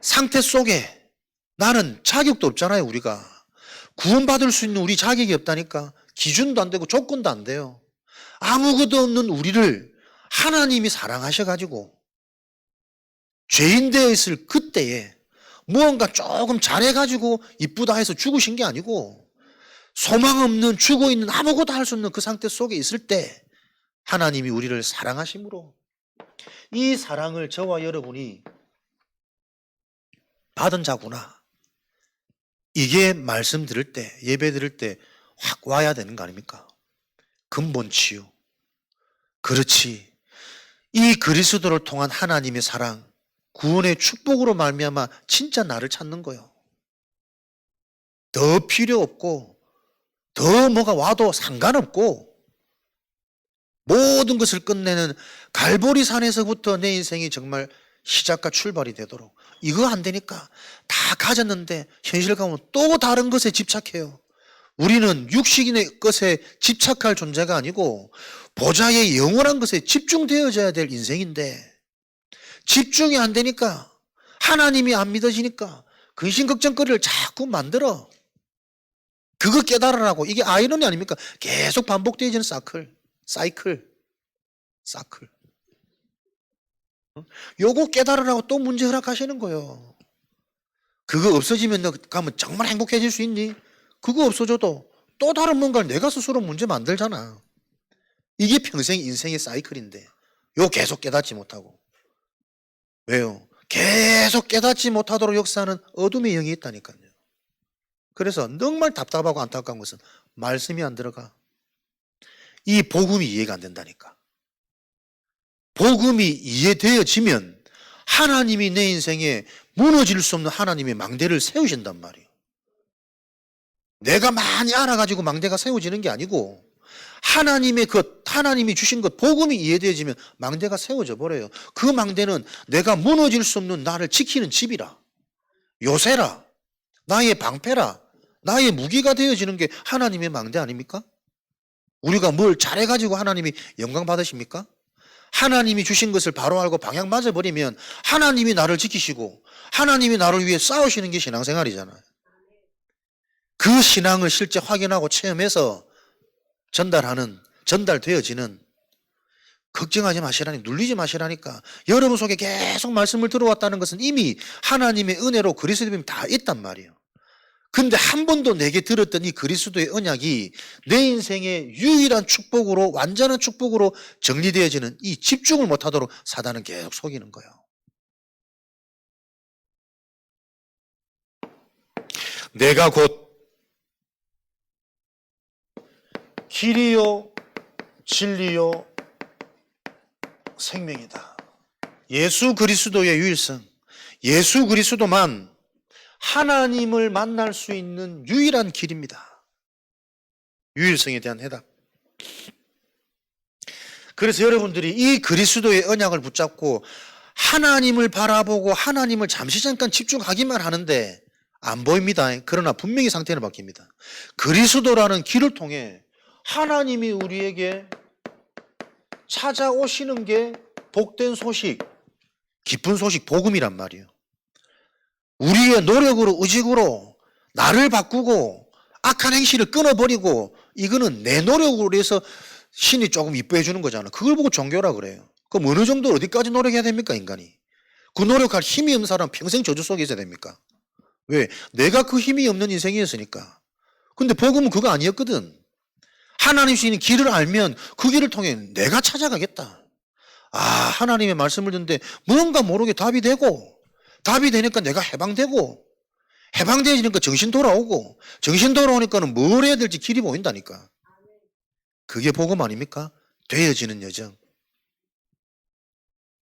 상태 속에 나는 자격도 없잖아요. 우리가 구원받을 수 있는 우리 자격이 없다니까. 기준도 안 되고 조건도 안 돼요. 아무것도 없는 우리를 하나님이 사랑하셔가지고 죄인 되어 있을 그때에 무언가 조금 잘해가지고 이쁘다 해서 죽으신 게 아니고 소망 없는 죽어있는 아무것도 할 수 없는 그 상태 속에 있을 때 하나님이 우리를 사랑하심으로 이 사랑을 저와 여러분이 받은 자구나. 이게 말씀 들을 때, 예배 드릴 때 확 와야 되는 거 아닙니까? 근본 치유. 그렇지. 이 그리스도를 통한 하나님의 사랑, 구원의 축복으로 말미암아 진짜 나를 찾는 거예요. 더 필요 없고 더 뭐가 와도 상관없고 모든 것을 끝내는 갈보리 산에서부터 내 인생이 정말 시작과 출발이 되도록. 이거 안 되니까 다 가졌는데 현실 가면 또 다른 것에 집착해요. 우리는 육식인의 것에 집착할 존재가 아니고 보좌의 영원한 것에 집중되어져야 될 인생인데 집중이 안 되니까 하나님이 안 믿어지니까 근심걱정거리를 자꾸 만들어. 그거 깨달으라고. 이게 아이러니 아닙니까? 계속 반복되어지는 사이클. 요거 깨달으라고 또 문제 허락하시는 거예요. 그거 없어지면 너 가면 정말 행복해질 수 있니? 그거 없어져도 또 다른 뭔가를 내가 스스로 문제 만들잖아. 이게 평생 인생의 사이클인데 요 계속 깨닫지 못하고. 왜요? 계속 깨닫지 못하도록 역사하는 어둠의 영이 있다니까요. 그래서 정말 답답하고 안타까운 것은 말씀이 안 들어가. 이 복음이 이해가 안 된다니까. 복음이 이해되어지면 하나님이 내 인생에 무너질 수 없는 하나님의 망대를 세우신단 말이에요. 내가 많이 알아가지고 망대가 세워지는 게 아니고 하나님이 주신 것, 복음이 이해되어지면 망대가 세워져 버려요. 그 망대는 내가 무너질 수 없는 나를 지키는 집이라, 요새라, 나의 방패라, 나의 무기가 되어지는 게 하나님의 망대 아닙니까? 우리가 뭘 잘해가지고 하나님이 영광 받으십니까? 하나님이 주신 것을 바로 알고 방향 맞아버리면 하나님이 나를 지키시고 하나님이 나를 위해 싸우시는 게 신앙생활이잖아요. 그 신앙을 실제 확인하고 체험해서 전달되어지는, 걱정하지 마시라니, 눌리지 마시라니까. 여러분 속에 계속 말씀을 들어왔다는 것은 이미 하나님의 은혜로 그리스도님이 다 있단 말이에요. 근데 한 번도 내게 들었던 이 그리스도의 언약이 내 인생의 유일한 축복으로, 완전한 축복으로 정리되어지는 이 집중을 못하도록 사단은 계속 속이는 거예요. 내가 곧 길이요 진리요 생명이다. 예수 그리스도의 유일성, 예수 그리스도만 하나님을 만날 수 있는 유일한 길입니다. 유일성에 대한 해답. 그래서 여러분들이 이 그리스도의 언약을 붙잡고 하나님을 바라보고 하나님을 잠시 잠깐 집중하기만 하는데 안 보입니다. 그러나 분명히 상태는 바뀝니다. 그리스도라는 길을 통해 하나님이 우리에게 찾아오시는 게 복된 소식, 기쁜 소식, 복음이란 말이에요. 우리의 노력으로, 의식으로 나를 바꾸고 악한 행실을 끊어버리고, 이거는 내 노력으로 해서 신이 조금 이뻐해 주는 거잖아. 그걸 보고 종교라 그래요. 그럼 어느 정도 어디까지 노력해야 됩니까, 인간이? 그 노력할 힘이 없는 사람은 평생 저주 속에 있어야 됩니까? 왜? 내가 그 힘이 없는 인생이었으니까. 근데 복음은 그거 아니었거든. 하나님 주시는 길을 알면 그 길을 통해 내가 찾아가겠다. 아, 하나님의 말씀을 듣는데 뭔가 모르게 답이 되니까 내가 해방되니까 정신 돌아오고, 정신 돌아오니까는 뭘 해야 될지 길이 보인다니까. 그게 복음 아닙니까? 되어지는 여정.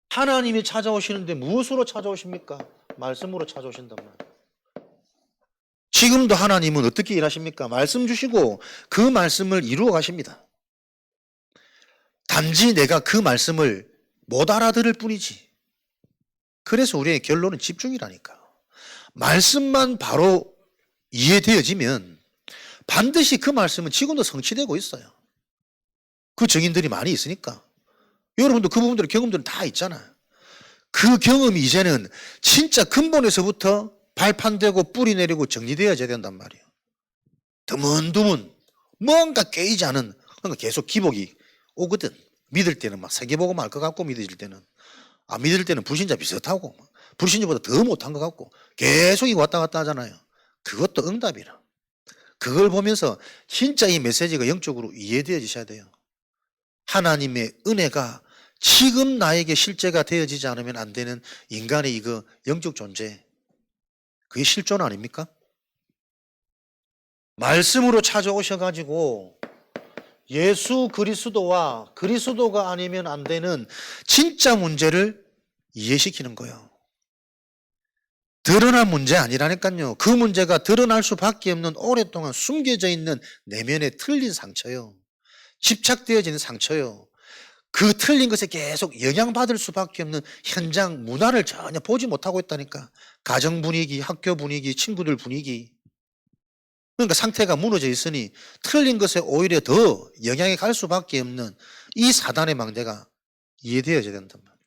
하나님이 찾아오시는데 무엇으로 찾아오십니까? 말씀으로 찾아오신단 말이에요. 지금도 하나님은 어떻게 일하십니까? 말씀 주시고 그 말씀을 이루어 가십니다. 단지 내가 그 말씀을 못 알아들을 뿐이지. 그래서 우리의 결론은 집중이라니까. 말씀만 바로 이해되어지면 반드시 그 말씀은 지금도 성취되고 있어요. 그 증인들이 많이 있으니까. 여러분도 그 부분들의 경험들은 다 있잖아요. 그 경험이 이제는 진짜 근본에서부터 발판되고 뿌리 내리고 정리되어져야 된단 말이에요. 드문드문 뭔가 깨이지 않은, 그러니까 계속 기복이 오거든. 믿을 때는 막 세계보고 말 것 같고, 믿을 때는 안 믿을 때는 불신자 비슷하고, 불신자보다 더 못한 것 같고, 계속 이 왔다 갔다 하잖아요. 그것도 응답이라. 그걸 보면서 진짜 이 메시지가 영적으로 이해되어지셔야 돼요. 하나님의 은혜가 지금 나에게 실제가 되어지지 않으면 안 되는 인간의 이거 영적 존재, 그게 실존 아닙니까? 말씀으로 찾아오셔가지고 예수 그리스도와 그리스도가 아니면 안 되는 진짜 문제를 이해시키는 거예요. 드러난 문제 아니라니까요. 그 문제가 드러날 수밖에 없는 오랫동안 숨겨져 있는 내면에 틀린 상처요. 집착되어지는 상처요. 그 틀린 것에 계속 영향받을 수밖에 없는 현장 문화를 전혀 보지 못하고 있다니까. 가정 분위기, 학교 분위기, 친구들 분위기. 그러니까 상태가 무너져 있으니 틀린 것에 오히려 더 영향이 갈 수밖에 없는 이 사단의 망대가 이해되어져야 된단 말이에요.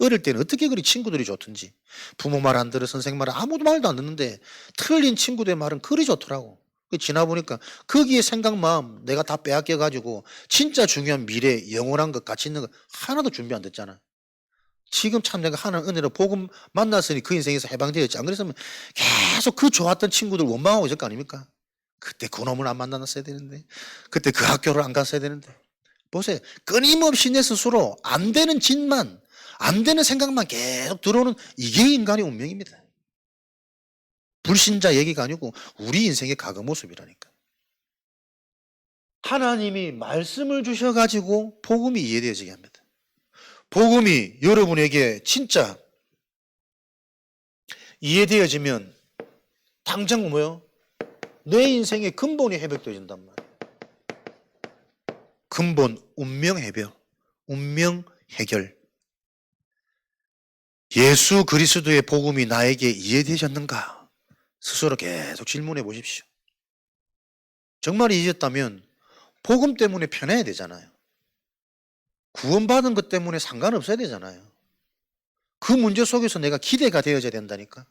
어릴 때는 어떻게 그리 친구들이 좋든지, 부모 말 안 들어, 선생님 말 아무도 말도 안 듣는데 틀린 친구들의 말은 그리 좋더라고. 지나보니까 거기에 생각, 마음 내가 다 빼앗겨가지고 진짜 중요한 미래, 영원한 것, 가치 있는 거 하나도 준비 안 됐잖아. 지금 참 내가 하나님 은혜로 복음 만났으니 그 인생에서 해방되었지. 안 그랬으면 계속 그 좋았던 친구들 원망하고 있을 거 아닙니까? 그때 그놈을 안 만났어야 되는데, 그때 그 학교를 안 갔어야 되는데. 보세요. 끊임없이 내 스스로 안 되는 짓만, 안 되는 생각만 계속 들어오는 이게 인간의 운명입니다. 불신자 얘기가 아니고 우리 인생의 과거 모습이라니까. 하나님이 말씀을 주셔가지고 복음이 이해되어지게 합니다. 복음이 여러분에게 진짜 이해되어지면 당장 뭐요? 내 인생의 근본이 회복되어진단 말이에요. 근본, 운명 해결, 운명 해결. 예수 그리스도의 복음이 나에게 이해되셨는가? 스스로 계속 질문해 보십시오. 정말 이해했다면 복음 때문에 편해야 되잖아요. 구원받은 것 때문에 상관없어야 되잖아요. 그 문제 속에서 내가 기대가 되어져야 된다니까.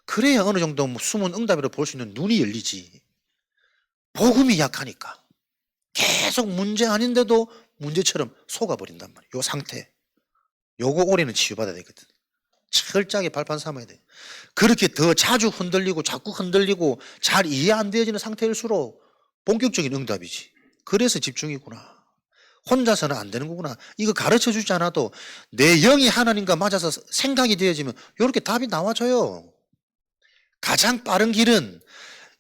그래야 어느 정도 숨은 응답이라고 볼 수 있는 눈이 열리지. 복음이 약하니까 계속 문제 아닌데도 문제처럼 속아버린단 말이에요. 요 상태. 요거 올해는 치유받아야 되거든. 철저하게 발판 삼아야 돼. 그렇게 더 자주 흔들리고 자꾸 흔들리고 잘 이해 안 되어지는 상태일수록 본격적인 응답이지. 그래서 집중이구나. 혼자서는 안 되는 거구나. 이거 가르쳐 주지 않아도 내 영이 하나님과 맞아서 생각이 되어지면 이렇게 답이 나와줘요. 가장 빠른 길은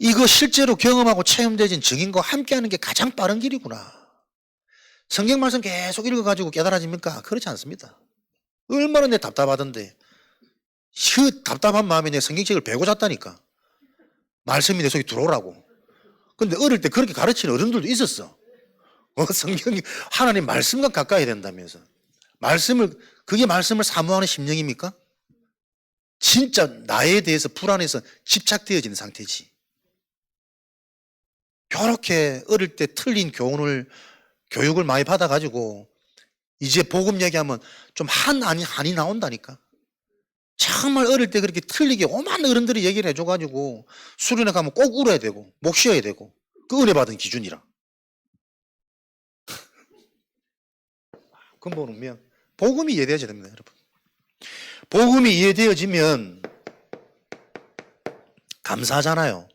이거 실제로 경험하고 체험되진 증인과 함께하는 게 가장 빠른 길이구나. 성경 말씀 계속 읽어가지고 깨달아집니까? 그렇지 않습니다. 얼마나 내 답답하던데 그 답답한 마음에 내 성경책을 베고 잤다니까. 말씀이 내 속에 들어오라고. 근데 어릴 때 그렇게 가르치는 어른들도 있었어. 성경이 하나님 말씀과 가까이 된다면서. 그게 말씀을 사모하는 심령입니까? 진짜 나에 대해서 불안해서 집착되어지는 상태지. 그렇게 어릴 때 틀린 교육을 많이 받아가지고 이제 복음 얘기하면 좀 한이 나온다니까. 정말 어릴 때 그렇게 틀리게 오만 어른들이 얘기를 해줘가지고 수련회 가면 꼭 울어야 되고 목 쉬어야 되고 그 은혜 받은 기준이라. 근본 운명. 복음이 이해되어져야 됩니다, 여러분. 복음이 이해되어지면 감사하잖아요.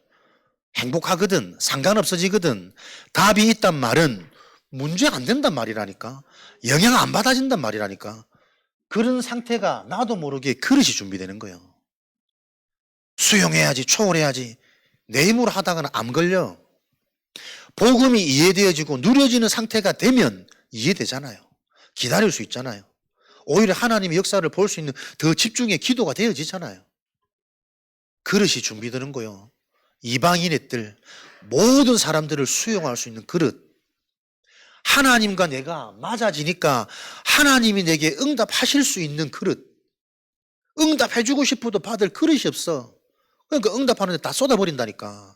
행복하거든. 상관없어지거든. 답이 있단 말은 문제 안 된단 말이라니까. 영향 안 받아진단 말이라니까. 그런 상태가 나도 모르게 그릇이 준비되는 거예요. 수용해야지, 초월해야지. 내 힘으로 하다가는 암 걸려. 복음이 이해되어지고 누려지는 상태가 되면 이해되잖아요. 기다릴 수 있잖아요. 오히려 하나님의 역사를 볼 수 있는 더 집중의 기도가 되어지잖아요. 그릇이 준비되는 거예요. 이방인의 뜰, 모든 사람들을 수용할 수 있는 그릇. 하나님과 내가 맞아지니까 하나님이 내게 응답하실 수 있는 그릇. 응답해주고 싶어도 받을 그릇이 없어. 그러니까 응답하는데 다 쏟아버린다니까.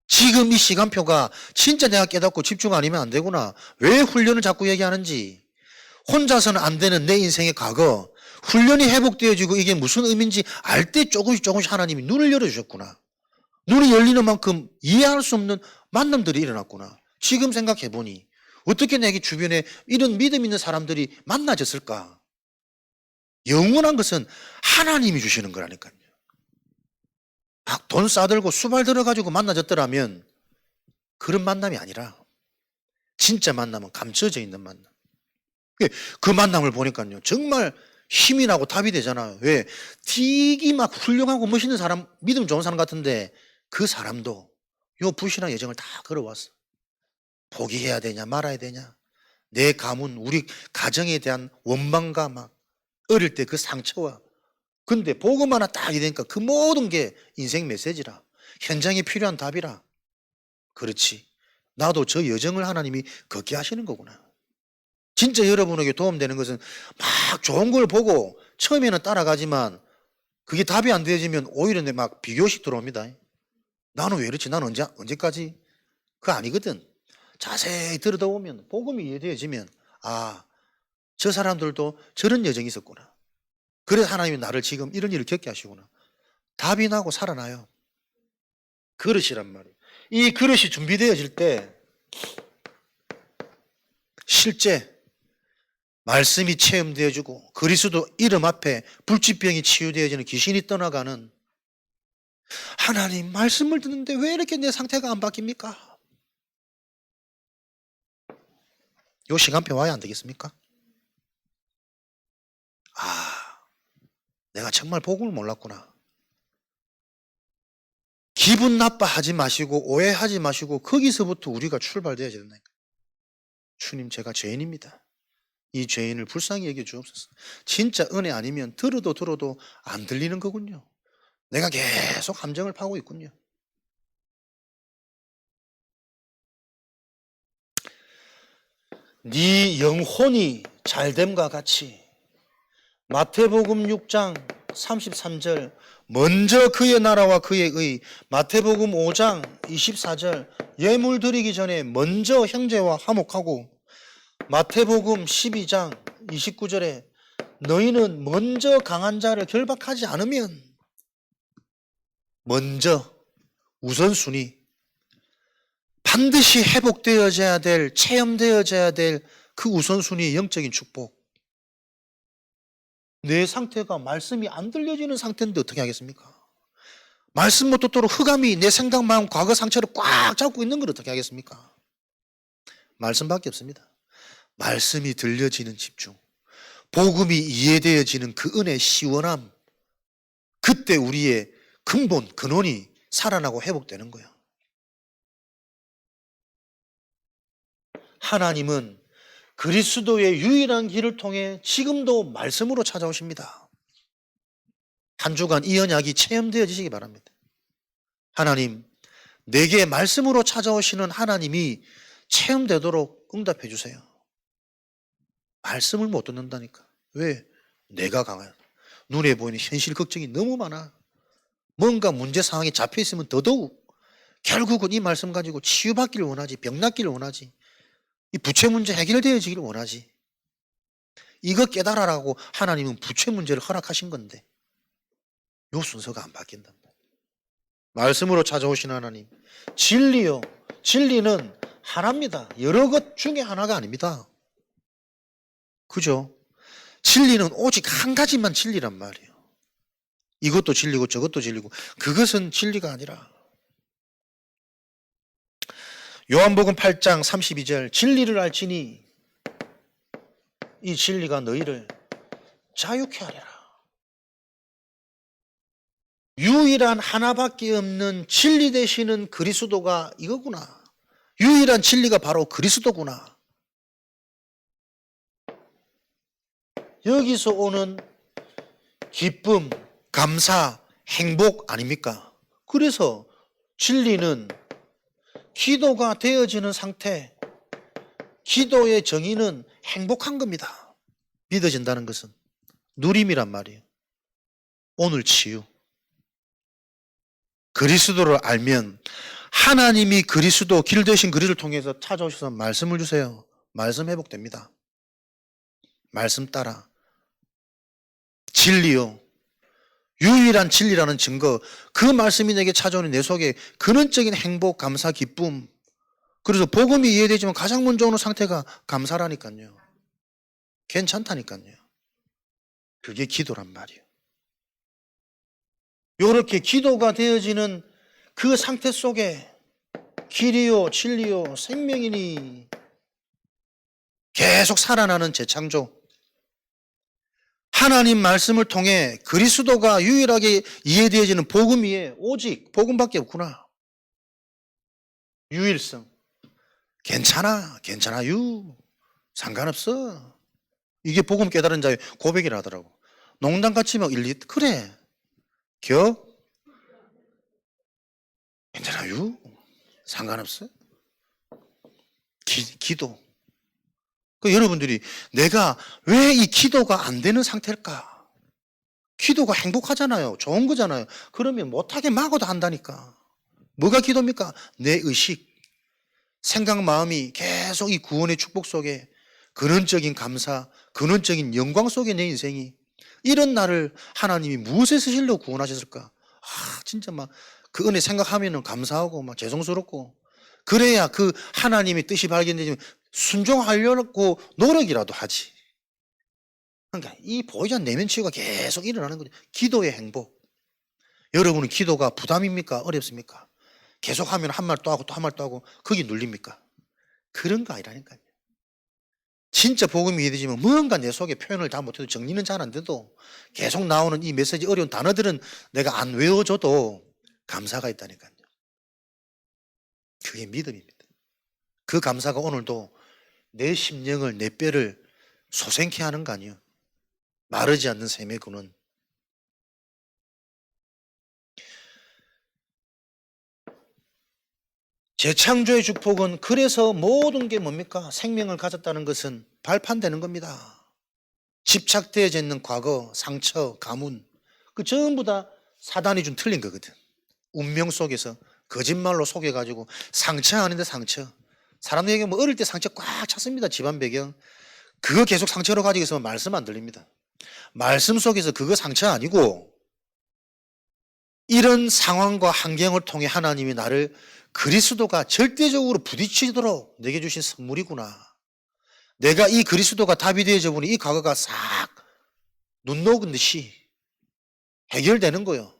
지금 이 시간표가 진짜 내가 깨닫고 집중 아니면 안 되구나. 왜 훈련을 자꾸 얘기하는지. 혼자서는 안 되는 내 인생의 과거, 훈련이 회복되어지고 이게 무슨 의미인지 알 때 조금씩 하나님이 눈을 열어주셨구나. 눈이 열리는 만큼 이해할 수 없는 만남들이 일어났구나. 지금 생각해보니 어떻게 내게 주변에 이런 믿음 있는 사람들이 만나졌을까? 영원한 것은 하나님이 주시는 거라니까요. 막 돈 싸들고 수발 들어가지고 만나졌더라면 그런 만남이 아니라 진짜 만남은 감춰져 있는 만남. 그 만남을 보니까요 정말 힘이 나고 답이 되잖아요. 왜? 되게 막 훌륭하고 멋있는 사람, 믿음 좋은 사람 같은데 그 사람도 요 불신앙 여정을 다 걸어왔어. 포기해야 되냐 말아야 되냐, 내 가문 우리 가정에 대한 원망과 막 어릴 때 그 상처와, 근데 복음 하나 딱 이되니까 그 모든 게 인생 메시지라, 현장에 필요한 답이라. 그렇지, 나도 저 여정을 하나님이 걷게 하시는 거구나. 진짜 여러분에게 도움되는 것은 막 좋은 걸 보고 처음에는 따라가지만 그게 답이 안 되어지면 오히려 막 비교식 들어옵니다. 나는 왜 이렇지? 나는 언제까지? 그거 아니거든. 자세히 들여다보면 복음이 이해되어지면 아, 저 사람들도 저런 여정이 있었구나. 그래서 하나님이 나를 지금 이런 일을 겪게 하시구나. 답이 나고 살아나요. 그릇이란 말이에요. 이 그릇이 준비되어질 때 실제 말씀이 체험되어지고 그리스도 이름 앞에 불치병이 치유되어지는, 귀신이 떠나가는, 하나님 말씀을 듣는데 왜 이렇게 내 상태가 안 바뀝니까? 요 시간표 와야 안 되겠습니까? 아, 내가 정말 복음을 몰랐구나. 기분 나빠하지 마시고 오해하지 마시고 거기서부터 우리가 출발돼야 된다니까. 주님, 제가 죄인입니다. 이 죄인을 불쌍히 여겨 주옵소서. 진짜 은혜 아니면 들어도 안 들리는 거군요. 내가 계속 함정을 파고 있군요. 네 영혼이 잘됨과 같이, 마태복음 6장 33절, 먼저 그의 나라와 그의 의, 마태복음 5장 24절, 예물 드리기 전에 먼저 형제와 화목하고, 마태복음 12장 29절에 너희는 먼저 강한 자를 결박하지 않으면, 먼저 우선순위, 반드시 회복되어져야 될, 체험되어져야 될 그 우선순위의 영적인 축복. 내 상태가 말씀이 안 들려지는 상태인데 어떻게 하겠습니까? 말씀 못 듣도록 흑암이 내 생각, 마음, 과거 상처를 꽉 잡고 있는 걸 어떻게 하겠습니까? 말씀밖에 없습니다. 말씀이 들려지는 집중, 복음이 이해되어지는 그 은혜의 시원함, 그때 우리의 근본, 근원이 살아나고 회복되는 거예요. 하나님은 그리스도의 유일한 길을 통해 지금도 말씀으로 찾아오십니다. 한 주간 이 언약이 체험되어지시기 바랍니다. 하나님, 내게 말씀으로 찾아오시는 하나님이 체험되도록 응답해 주세요. 말씀을 못 듣는다니까. 왜? 내가 강해요. 눈에 보이는 현실 걱정이 너무 많아. 뭔가 문제 상황에 잡혀 있으면 더더욱 결국은 이 말씀 가지고 치유받기를 원하지, 병 낫기를 원하지, 이 부채 문제 해결되어지기를 원하지. 이거 깨달아라고 하나님은 부채 문제를 허락하신 건데 요 순서가 안 바뀐단 말이에요. 말씀으로 찾아오신 하나님, 진리요, 진리는 하나입니다. 여러 것 중에 하나가 아닙니다. 그죠? 진리는 오직 한 가지만 진리란 말이에요. 이것도 진리고 저것도 진리고, 그것은 진리가 아니라, 요한복음 8장 32절, 진리를 알지니 이 진리가 너희를 자유케 하리라. 유일한 하나밖에 없는 진리 되시는 그리스도가 이거구나. 유일한 진리가 바로 그리스도구나. 여기서 오는 기쁨, 감사, 행복 아닙니까? 그래서 진리는 기도가 되어지는 상태, 기도의 정의는 행복한 겁니다. 믿어진다는 것은 누림이란 말이에요. 오늘 치유. 그리스도를 알면 하나님이 그리스도 길 되신 그리를 통해서 찾아오셔서 말씀을 주세요. 말씀 회복됩니다. 말씀 따라. 진리요. 유일한 진리라는 증거, 그 말씀이 내게 찾아오는 내 속에 근원적인 행복, 감사, 기쁨. 그래서 복음이 이해되지만 가장 먼저 오는 상태가 감사라니까요. 괜찮다니까요. 그게 기도란 말이에요. 이렇게 기도가 되어지는 그 상태 속에 길이요, 진리요, 생명이니 계속 살아나는 재창조. 하나님 말씀을 통해 그리스도가 유일하게 이해되어지는 복음 위에 오직 복음밖에 없구나. 유일성. 괜찮아요. 상관없어. 이게 복음 깨달은 자의 고백이라 하더라고. 농담같이 막 그래. 괜찮아요. 상관없어. 기도. 여러분들이 내가 왜 이 기도가 안 되는 상태일까? 기도가 행복하잖아요. 좋은 거잖아요. 그러면 못하게 막아도 한다니까. 뭐가 기도입니까? 내 의식, 생각, 마음이 계속 이 구원의 축복 속에 근원적인 감사, 근원적인 영광 속에 내 인생이 이런 나를 하나님이 무엇에 쓰시려고 구원하셨을까? 진짜 막 그 은혜 생각하면 감사하고 막 죄송스럽고 그래야 그 하나님의 뜻이 발견되면 순종하려고 노력이라도 하지. 그러니까 이 보이지 내면 치유가 계속 일어나는 거죠. 기도의 행복. 여러분은 기도가 부담입니까? 어렵습니까? 계속하면 한 말 또 하고 또 한 말 또 하고 거기 눌립니까? 그런 거 아니라니까요. 진짜 복음이 이해되지만 뭔가 내 속에 표현을 다 못해도 정리는 잘 안 돼도 계속 나오는 이 메시지 어려운 단어들은 내가 안 외워줘도 감사가 있다니까요. 그게 믿음입니다. 그 감사가 오늘도 내 심령을, 내 뼈를 소생케 하는 거 아니에요. 마르지 않는 샘의 근원. 재창조의 축복은 그래서 모든 게 뭡니까? 생명을 가졌다는 것은 발판되는 겁니다. 집착되어져 있는 과거, 상처, 가문 그 전부 다 사단이 준 틀린 거거든. 운명 속에서 거짓말로 속여가지고 상처 아닌데 상처. 사람들에게 뭐 어릴 때 상처 꽉 찼습니다. 집안 배경. 그거 계속 상처로 가지고 있으면 말씀 안 들립니다. 말씀 속에서 그거 상처 아니고 이런 상황과 환경을 통해 하나님이 나를 그리스도가 절대적으로 부딪히도록 내게 주신 선물이구나. 내가 이 그리스도가 답이 되어져 보니 이 과거가 싹 눈 녹은 듯이 해결되는 거예요.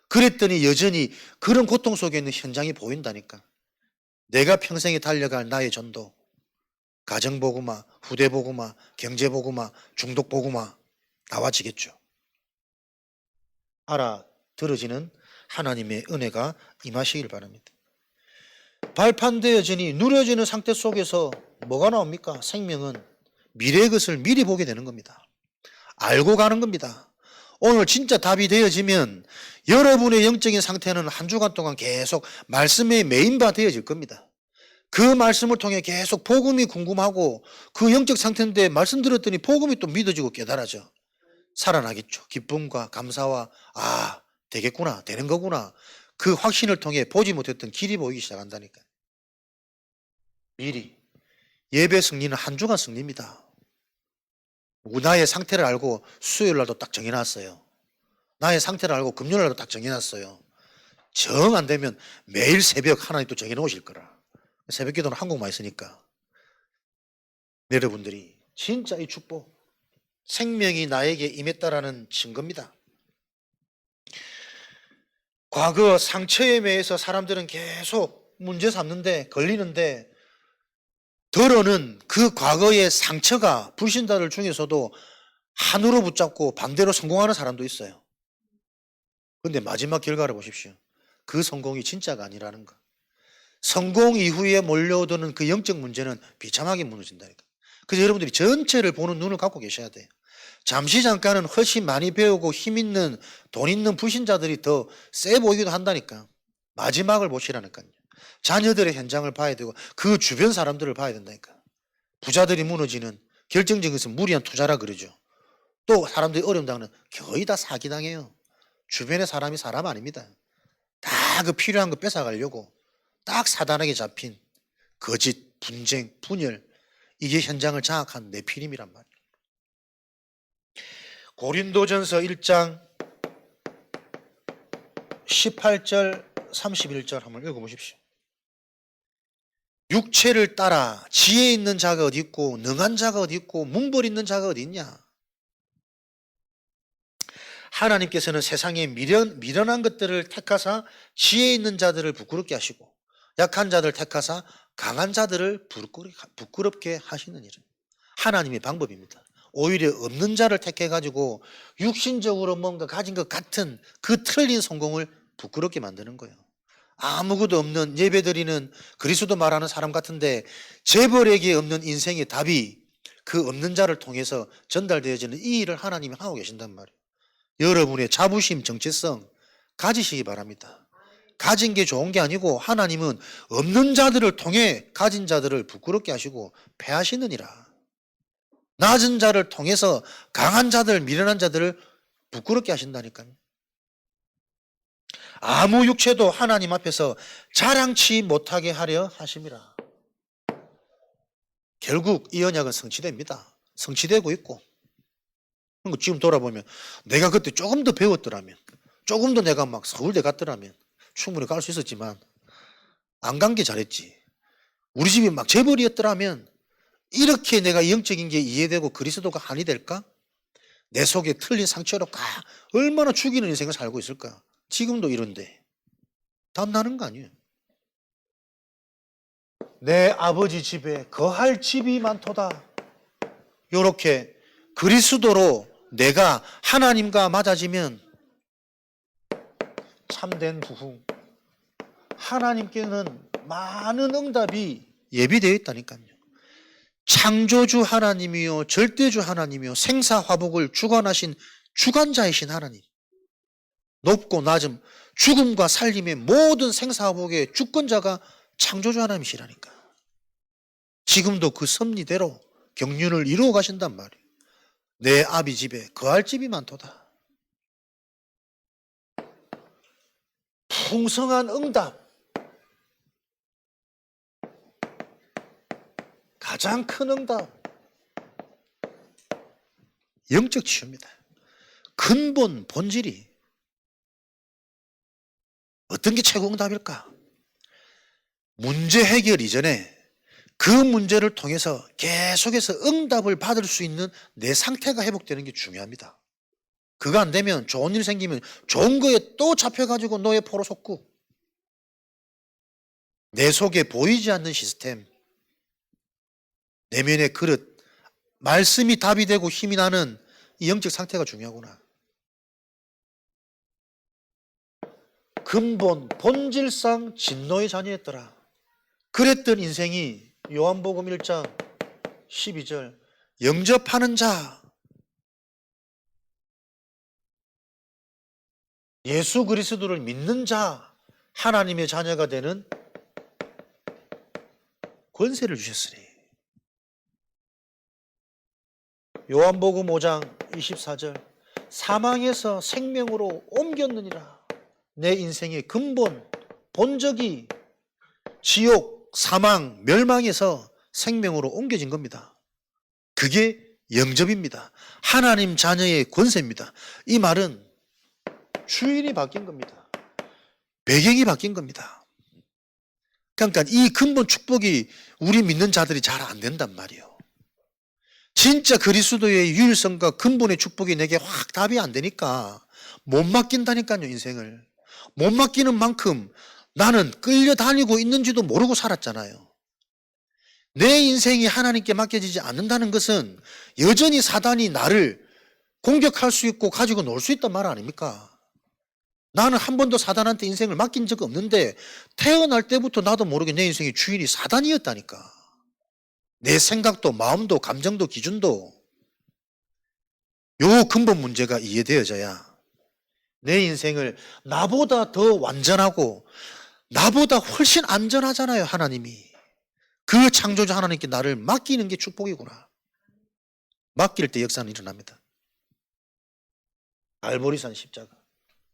그랬더니 여전히 그런 고통 속에 있는 현장이 보인다니까. 내가 평생에 달려갈 나의 전도, 가정보고마, 후대보고마, 경제보고마, 중독보고마 나와지겠죠. 알아들어지는 하나님의 은혜가 임하시길 바랍니다. 발판되어지니 누려지는 상태 속에서 뭐가 나옵니까? 생명은 미래의 것을 미리 보게 되는 겁니다. 알고 가는 겁니다. 오늘 진짜 답이 되어지면 여러분의 영적인 상태는 한 주간 동안 계속 말씀에 메인바 되어질 겁니다. 그 말씀을 통해 계속 복음이 궁금하고 그 영적 상태인데 말씀 들었더니 복음이 또 믿어지고 깨달아져. 살아나겠죠. 기쁨과 감사와 되겠구나, 되는 거구나. 그 확신을 통해 보지 못했던 길이 보이기 시작한다니까. 미리 예배 승리는 한 주간 승리입니다. 나의 상태를 알고 수요일 날도 딱 정해놨어요. 나의 상태를 알고 금요일 날도 딱 정해놨어요. 정 안 되면 매일 새벽 하나님 또 정해놓으실 거라. 새벽 기도는 한국만 있으니까. 여러분들이 진짜 이 축복, 생명이 나에게 임했다라는 증거입니다. 과거 상처에 매여서 사람들은 계속 문제 삼는데 걸리는데 더러는 그 과거의 상처가 불신자들 중에서도 한으로 붙잡고 반대로 성공하는 사람도 있어요. 그런데 마지막 결과를 보십시오. 그 성공이 진짜가 아니라는 거. 성공 이후에 몰려오는 그 영적 문제는 비참하게 무너진다니까. 그래서 여러분들이 전체를 보는 눈을 갖고 계셔야 돼요. 잠시 잠깐은 훨씬 많이 배우고 힘 있는 돈 있는 불신자들이 더 세 보이기도 한다니까. 마지막을 보시라니까요. 자녀들의 현장을 봐야 되고 그 주변 사람들을 봐야 된다니까. 부자들이 무너지는 결정적인 것은 무리한 투자라 그러죠. 또 사람들이 어려움 당하는 거의 다 사기당해요. 주변의 사람이 사람 아닙니다. 다 그 필요한 거 뺏어가려고 딱 사단에게 잡힌 거짓, 분쟁, 분열, 이게 현장을 장악한 네피림이란 말이에요. 고린도전서 1장 18절 31절 한번 읽어보십시오. 육체를 따라 지혜 있는 자가 어디 있고 능한 자가 어디 있고 문벌 있는 자가 어디 있냐. 하나님께서는 세상에 미련한 것들을 택하사 지혜 있는 자들을 부끄럽게 하시고 약한 자들을 택하사 강한 자들을 부끄럽게 하시는 일은 하나님의 방법입니다. 오히려 없는 자를 택해가지고 육신적으로 뭔가 가진 것 같은 그 틀린 성공을 부끄럽게 만드는 거예요. 아무것도 없는 예배드리는 그리스도 말하는 사람 같은데 재벌에게 없는 인생의 답이 그 없는 자를 통해서 전달되어지는 이 일을 하나님이 하고 계신단 말이에요. 여러분의 자부심, 정체성 가지시기 바랍니다. 가진 게 좋은 게 아니고 하나님은 없는 자들을 통해 가진 자들을 부끄럽게 하시고 패하시느니라. 낮은 자를 통해서 강한 자들, 미련한 자들을 부끄럽게 하신다니까요. 아무 육체도 하나님 앞에서 자랑치 못하게 하려 하심이라. 결국 이 언약은 성취됩니다. 성취되고 있고. 지금 돌아보면 내가 그때 조금 더 배웠더라면, 조금 더 내가 막 서울대 갔더라면 충분히 갈 수 있었지만 안 간 게 잘했지. 우리 집이 막 재벌이었더라면 이렇게 내가 영적인 게 이해되고 그리스도가 한이 될까? 내 속에 틀린 상처로 얼마나 죽이는 인생을 살고 있을까? 지금도 이런데 답 나는 거 아니에요. 내 아버지 집에 거할 집이 많도다. 이렇게 그리스도로 내가 하나님과 맞아지면 참된 부흥, 하나님께는 많은 응답이 예비되어 있다니까요. 창조주 하나님이요 절대주 하나님이요 생사화복을 주관하신 주관자이신 하나님, 높고 낮음, 죽음과 살림의 모든 생사화복의 주권자가 창조주 하나님이시라니까. 지금도 그 섭리대로 경륜을 이루어 가신단 말이에요. 내 아비 집에 거할 집이 많도다. 풍성한 응답, 가장 큰 응답, 영적 치유입니다. 근본, 본질이 어떤 게 최고 응답일까? 문제 해결 이전에 그 문제를 통해서 계속해서 응답을 받을 수 있는 내 상태가 회복되는 게 중요합니다. 그거 안 되면 좋은 일 생기면 좋은 거에 또 잡혀가지고 너의 포로 속고 내 속에 보이지 않는 시스템, 내면의 그릇, 말씀이 답이 되고 힘이 나는 이 영적 상태가 중요하구나. 근본, 본질상 진노의 자녀였더라. 그랬던 인생이 요한복음 1장 12절 영접하는 자, 예수 그리스도를 믿는 자, 하나님의 자녀가 되는 권세를 주셨으니. 요한복음 5장 24절 사망에서 생명으로 옮겼느니라. 내 인생의 근본, 본적이 지옥, 사망, 멸망에서 생명으로 옮겨진 겁니다. 그게 영접입니다. 하나님 자녀의 권세입니다. 이 말은 주인이 바뀐 겁니다. 배경이 바뀐 겁니다. 그러니까 이 근본 축복이 우리 믿는 자들이 잘 안 된단 말이에요. 진짜 그리스도의 유일성과 근본의 축복이 내게 확 답이 안 되니까 못 맡긴다니까요. 인생을 못 맡기는 만큼 나는 끌려다니고 있는지도 모르고 살았잖아요. 내 인생이 하나님께 맡겨지지 않는다는 것은 여전히 사단이 나를 공격할 수 있고 가지고 놀 수 있단 말 아닙니까? 나는 한 번도 사단한테 인생을 맡긴 적 없는데 태어날 때부터 나도 모르게 내 인생의 주인이 사단이었다니까. 내 생각도 마음도 감정도 기준도 요 근본 문제가 이해되어져야 내 인생을 나보다 더 완전하고 나보다 훨씬 안전하잖아요. 하나님이. 그 창조주 하나님께 나를 맡기는 게 축복이구나. 맡길 때 역사는 일어납니다. 알보리산 십자가.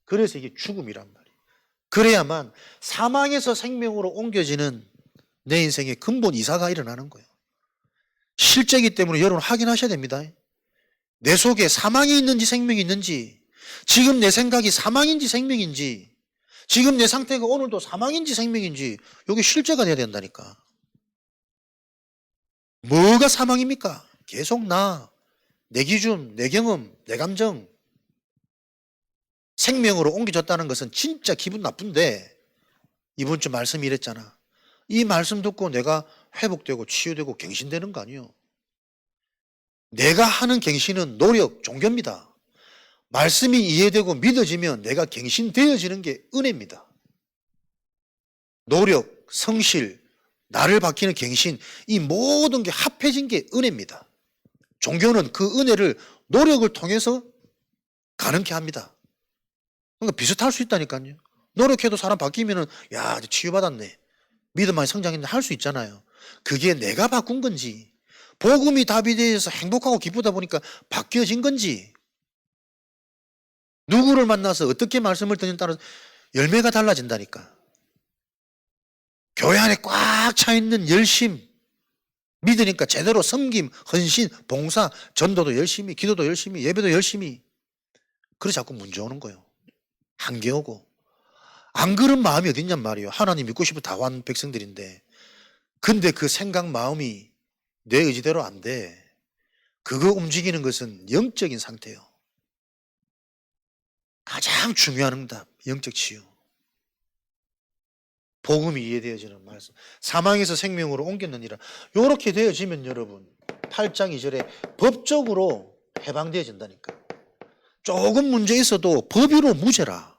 그래서 이게 죽음이란 말이에요. 그래야만 사망에서 생명으로 옮겨지는 내 인생의 근본 이사가 일어나는 거예요. 실제이기 때문에 여러분 확인하셔야 됩니다. 내 속에 사망이 있는지 생명이 있는지, 지금 내 생각이 사망인지 생명인지, 지금 내 상태가 오늘도 사망인지 생명인지 이게 실제가 돼야 된다니까. 뭐가 사망입니까? 계속 내 기준, 내 경험, 내 감정. 생명으로 옮겨졌다는 것은 진짜 기분 나쁜데 이번 주 말씀이 이랬잖아. 이 말씀 듣고 내가 회복되고 치유되고 갱신되는 거 아니에요. 내가 하는 갱신은 노력, 종교입니다. 말씀이 이해되고 믿어지면 내가 갱신되어지는 게 은혜입니다. 노력, 성실, 나를 바뀌는 갱신, 이 모든 게 합해진 게 은혜입니다. 종교는 그 은혜를 노력을 통해서 가능케 합니다. 그러니까 비슷할 수 있다니까요. 노력해도 사람 바뀌면은 야, 치유받았네. 믿음 많이 성장했네 할 수 있잖아요. 그게 내가 바꾼 건지, 복음이 답이 되어서 행복하고 기쁘다 보니까 바뀌어진 건지, 누구를 만나서 어떻게 말씀을 듣느냐에 따라서 열매가 달라진다니까. 교회 안에 꽉 차 있는 열심, 믿으니까 제대로 섬김, 헌신, 봉사, 전도도 열심히, 기도도 열심히, 예배도 열심히. 그래서 자꾸 문제 오는 거예요. 한계 오고. 안 그런 마음이 어딨냔 말이에요. 하나님 믿고 싶어 다 완 백성들인데. 근데 그 생각, 마음이 내 의지대로 안 돼. 그거 움직이는 것은 영적인 상태예요. 가장 중요한 응답, 영적 치유. 복음이 이해되어지는 말씀. 사망에서 생명으로 옮겼느니라. 이렇게 되어지면 여러분 8장 2절에 법적으로 해방되어진다니까. 조금 문제 있어도 법으로 무죄라.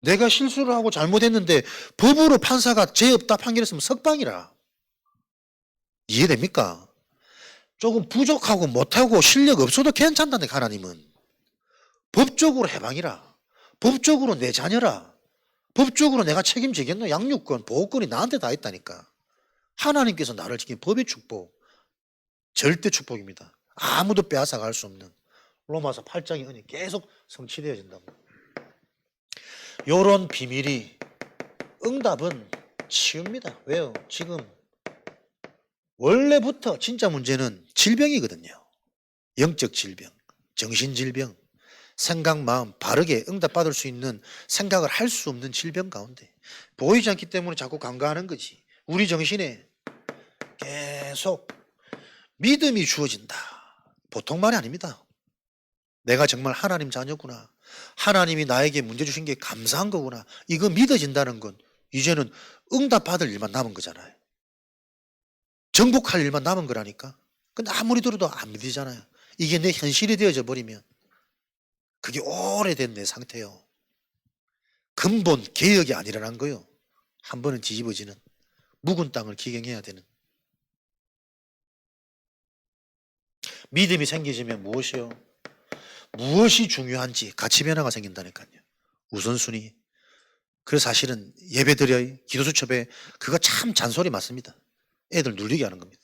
내가 실수를 하고 잘못했는데 법으로 판사가 죄 없다 판결했으면 석방이라. 이해됩니까? 조금 부족하고 못하고 실력 없어도 괜찮다니까. 하나님은 법적으로 해방이라. 법적으로 내 자녀라. 법적으로 내가 책임지겠노? 양육권, 보호권이 나한테 다 있다니까. 하나님께서 나를 지킨 법의 축복, 절대 축복입니다. 아무도 빼앗아갈 수 없는 로마서 8장의 은혜 계속 성취되어진다고. 요런 비밀이, 응답은 치유입니다. 왜요? 지금 원래부터 진짜 문제는 질병이거든요. 영적 질병, 정신질병, 생각, 마음 바르게 응답받을 수 있는 생각을 할 수 없는 질병 가운데 보이지 않기 때문에 자꾸 간과하는 거지. 우리 정신에 계속 믿음이 주어진다. 보통 말이 아닙니다. 내가 정말 하나님 자녀구나. 하나님이 나에게 문제 주신 게 감사한 거구나. 이거 믿어진다는 건 이제는 응답받을 일만 남은 거잖아요. 정복할 일만 남은 거라니까. 근데 아무리 들어도 안 믿이잖아요. 이게 내 현실이 되어져 버리면 그게 오래된 내 상태요. 근본 개혁이 안 일어난 거요. 한 번은 뒤집어지는, 묵은 땅을 기경해야 되는. 믿음이 생기지면 무엇이요? 무엇이 중요한지 가치 변화가 생긴다니까요. 우선순위. 그래서 사실은 예배 드려요, 기도수첩에 그거 참 잔소리 맞습니다. 애들 눌리게 하는 겁니다.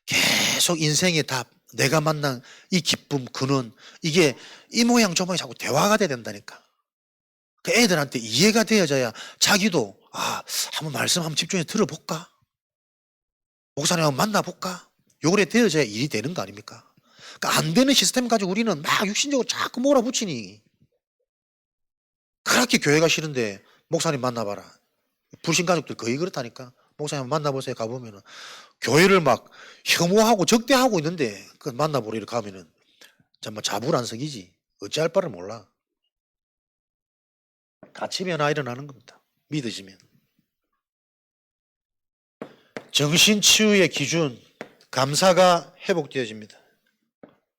계속 인생의 답, 내가 만난 이 기쁨, 근원, 이게 이 모양 저 모양 자꾸 대화가 돼야 된다니까. 그 애들한테 이해가 되어져야 자기도 한번 말씀 한번 집중해서 들어볼까? 목사님 한번 만나볼까? 요래 되어져야 일이 되는 거 아닙니까? 그러니까 안 되는 시스템 가지고 우리는 막 육신적으로 자꾸 몰아붙이니. 그렇게 교회가 싫은데 목사님 만나봐라. 불신 가족들 거의 그렇다니까. 목사님 만나보세요. 가보면은 교회를 막 혐오하고 적대하고 있는데 그 만나보러 이렇게 가면은 정말 자불안석이지. 어찌할 바를 몰라. 가치 변화 일어나는 겁니다. 믿으시면. 정신치유의 기준, 감사가 회복되어집니다.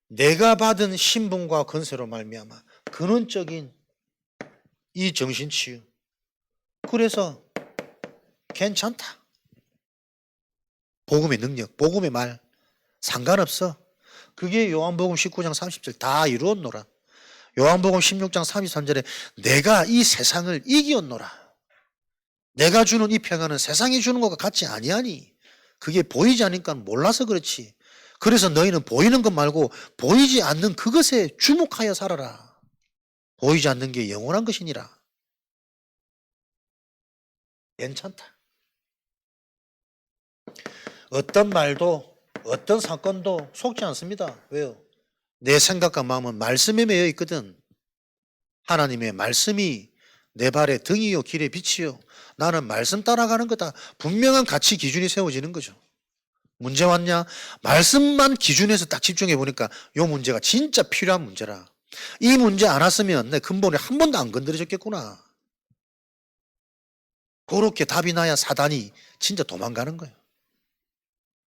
내가 받은 신분과 건세로 말미암아 근원적인 이 정신치유. 그래서 괜찮다. 복음의 능력, 복음의 말 상관없어. 그게 요한복음 19장 30절 다 이루었노라. 요한복음 16장 33절에 내가 이 세상을 이기었노라. 내가 주는 이 평안은 세상이 주는 것과 같지 아니하니. 그게 보이지 않으니까 몰라서 그렇지. 그래서 너희는 보이는 것 말고 보이지 않는 그것에 주목하여 살아라. 보이지 않는 게 영원한 것이니라. 괜찮다. 어떤 말도 어떤 사건도 속지 않습니다. 왜요? 내 생각과 마음은 말씀에 매여 있거든. 하나님의 말씀이 내 발의 등이요 길의 빛이요. 나는 말씀 따라가는 거다. 분명한 가치 기준이 세워지는 거죠. 문제 왔냐? 말씀만 기준에서 딱 집중해 보니까 이 문제가 진짜 필요한 문제라. 이 문제 안 왔으면 내 근본에 한 번도 안 건드려졌겠구나. 그렇게 답이 나야 사단이 진짜 도망가는 거예요.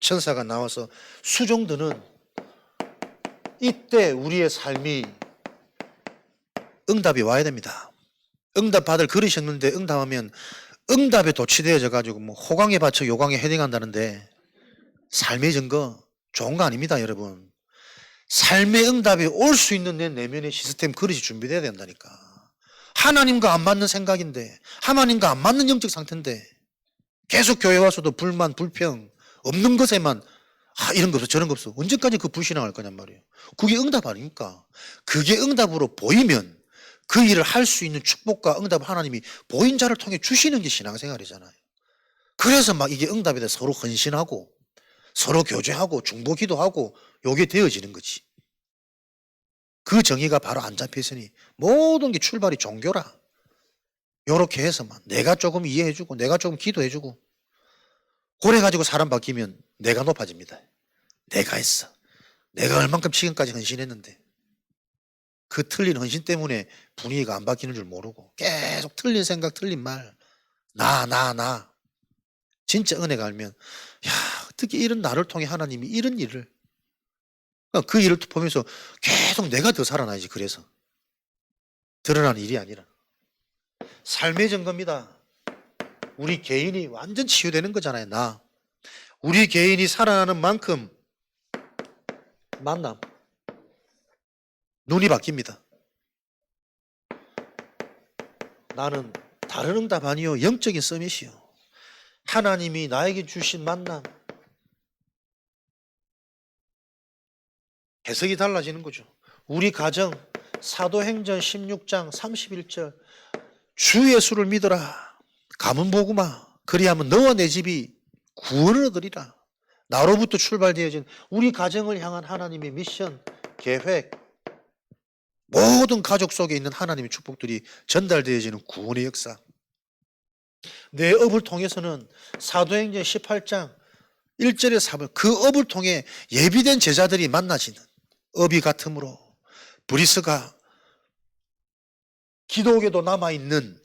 천사가 나와서 수종드는 이때 우리의 삶이 응답이 와야 됩니다. 응답 받을 그릇이었는데 응답하면 응답에 도취되어져 가지고 뭐 호강에 받쳐 요강에 헤딩한다는데 삶의 증거 좋은 거 아닙니다, 여러분. 삶의 응답이 올 수 있는 내 내면의 시스템 그릇이 준비돼야 된다니까. 하나님과 안 맞는 생각인데, 하나님과 안 맞는 영적 상태인데 계속 교회 와서도 불만, 불평 없는 것에만 이런 거 없어 저런 거 없어. 언제까지 그 불신앙할 거냔 말이에요. 그게 응답 아닙니까? 그게 응답으로 보이면 그 일을 할 수 있는 축복과 응답을 하나님이 보인 자를 통해 주시는 게 신앙생활이잖아요. 그래서 막 이게 응답에 대해 서로 헌신하고 서로 교제하고 중보 기도하고 요게 되어지는 거지. 그 정의가 바로 안 잡혀 있으니 모든 게 출발이 종교라. 요렇게 해서만 내가 조금 이해해주고 내가 조금 기도해주고 그래 가지고 사람 바뀌면 내가 높아집니다. 내가 했어. 내가 얼만큼 지금까지 헌신했는데 그 틀린 헌신 때문에 분위기가 안 바뀌는 줄 모르고 계속 틀린 생각 틀린 말 나 진짜 은혜가 알면 야 어떻게 이런 나를 통해 하나님이 이런 일을 그 일을 보면서 계속 내가 더 살아나야지. 그래서 드러나는 일이 아니라 삶의 증거입니다. 우리 개인이 완전 치유되는 거잖아요. 우리 개인이 살아나는 만큼 만남 눈이 바뀝니다. 나는 다른 응답 아니요 영적인 서밋이요. 하나님이 나에게 주신 만남 해석이 달라지는 거죠. 우리 가정 사도행전 16장 31절 주 예수를 믿어라. 가문 복음아 그리하면 너와 내 집이 구원을 얻으리라. 나로부터 출발되어진 우리 가정을 향한 하나님의 미션 계획 모든 가족 속에 있는 하나님의 축복들이 전달되어지는 구원의 역사. 내 업을 통해서는 사도행전 18장 1절에 4절 그 업을 통해 예비된 제자들이 만나지는 업이 같으므로 브리스가 기독에도 남아있는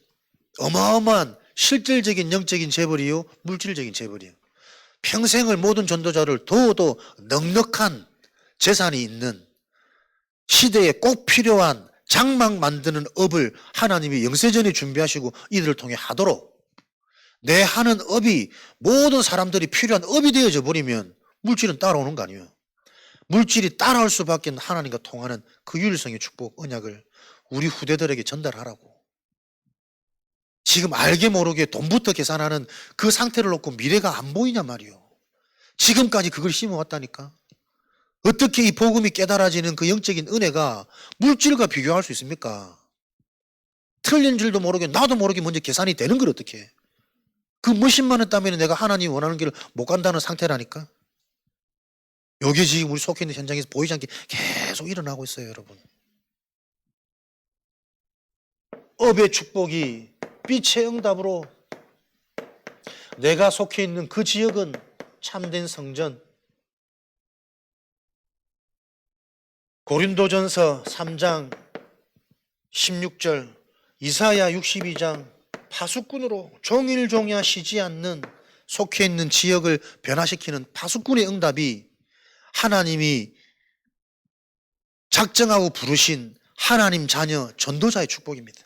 어마어마한 실질적인 영적인 재벌이요 물질적인 재벌이요. 평생을 모든 전도자를 더더 넉넉한 재산이 있는 시대에 꼭 필요한 장막 만드는 업을 하나님이 영세전에 준비하시고 이들을 통해 하도록 내 하는 업이 모든 사람들이 필요한 업이 되어져 버리면 물질은 따라오는 거 아니에요. 물질이 따라올 수밖에 없는 하나님과 통하는 그 유일성의 축복 언약을 우리 후대들에게 전달하라고. 지금 알게 모르게 돈부터 계산하는 그 상태를 놓고 미래가 안 보이냐 말이요. 지금까지 그걸 심어왔다니까. 어떻게 이 복음이 깨달아지는 그 영적인 은혜가 물질과 비교할 수 있습니까? 틀린 줄도 모르게 나도 모르게 먼저 계산이 되는 걸 어떻게 해. 그 몇십만 원 따면 내가 하나님이 원하는 길을 못 간다는 상태라니까. 여기 지금 우리 속해 있는 현장에서 보이지 않게 계속 일어나고 있어요, 여러분. 업의 축복이 빛의 응답으로 내가 속해 있는 그 지역은 참된 성전. 고린도전서 3장 16절 이사야 62장 파수꾼으로 종일종야 쉬지 않는 속해 있는 지역을 변화시키는 파수꾼의 응답이 하나님이 작정하고 부르신 하나님 자녀 전도자의 축복입니다.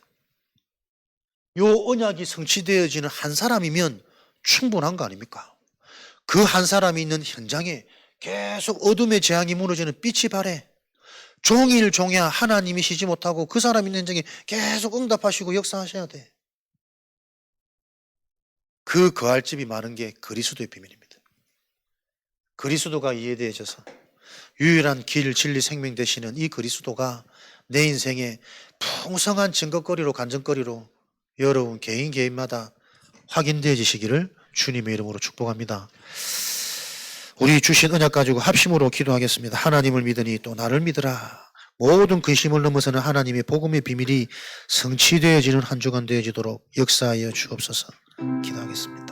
요 언약이 성취되어지는 한 사람이면 충분한 거 아닙니까? 그 한 사람이 있는 현장에 계속 어둠의 재앙이 무너지는 빛이 발해 종일 종야 하나님이 쉬지 못하고 그 사람 있는 현장에 계속 응답하시고 역사하셔야 돼. 그 거할 집이 많은 게 그리스도의 비밀입니다. 그리스도가 이해되어져서 유일한 길, 진리, 생명 되시는 이 그리스도가 내 인생의 풍성한 증거거리로 간증거리로 여러분 개인마다 확인되어지시기를 주님의 이름으로 축복합니다. 우리 주신 언약 가지고 합심으로 기도하겠습니다. 하나님을 믿으니 또 나를 믿으라. 모든 근심을 넘어서는 하나님의 복음의 비밀이 성취되어지는 한 주간 되어지도록 역사하여 주옵소서. 기도하겠습니다.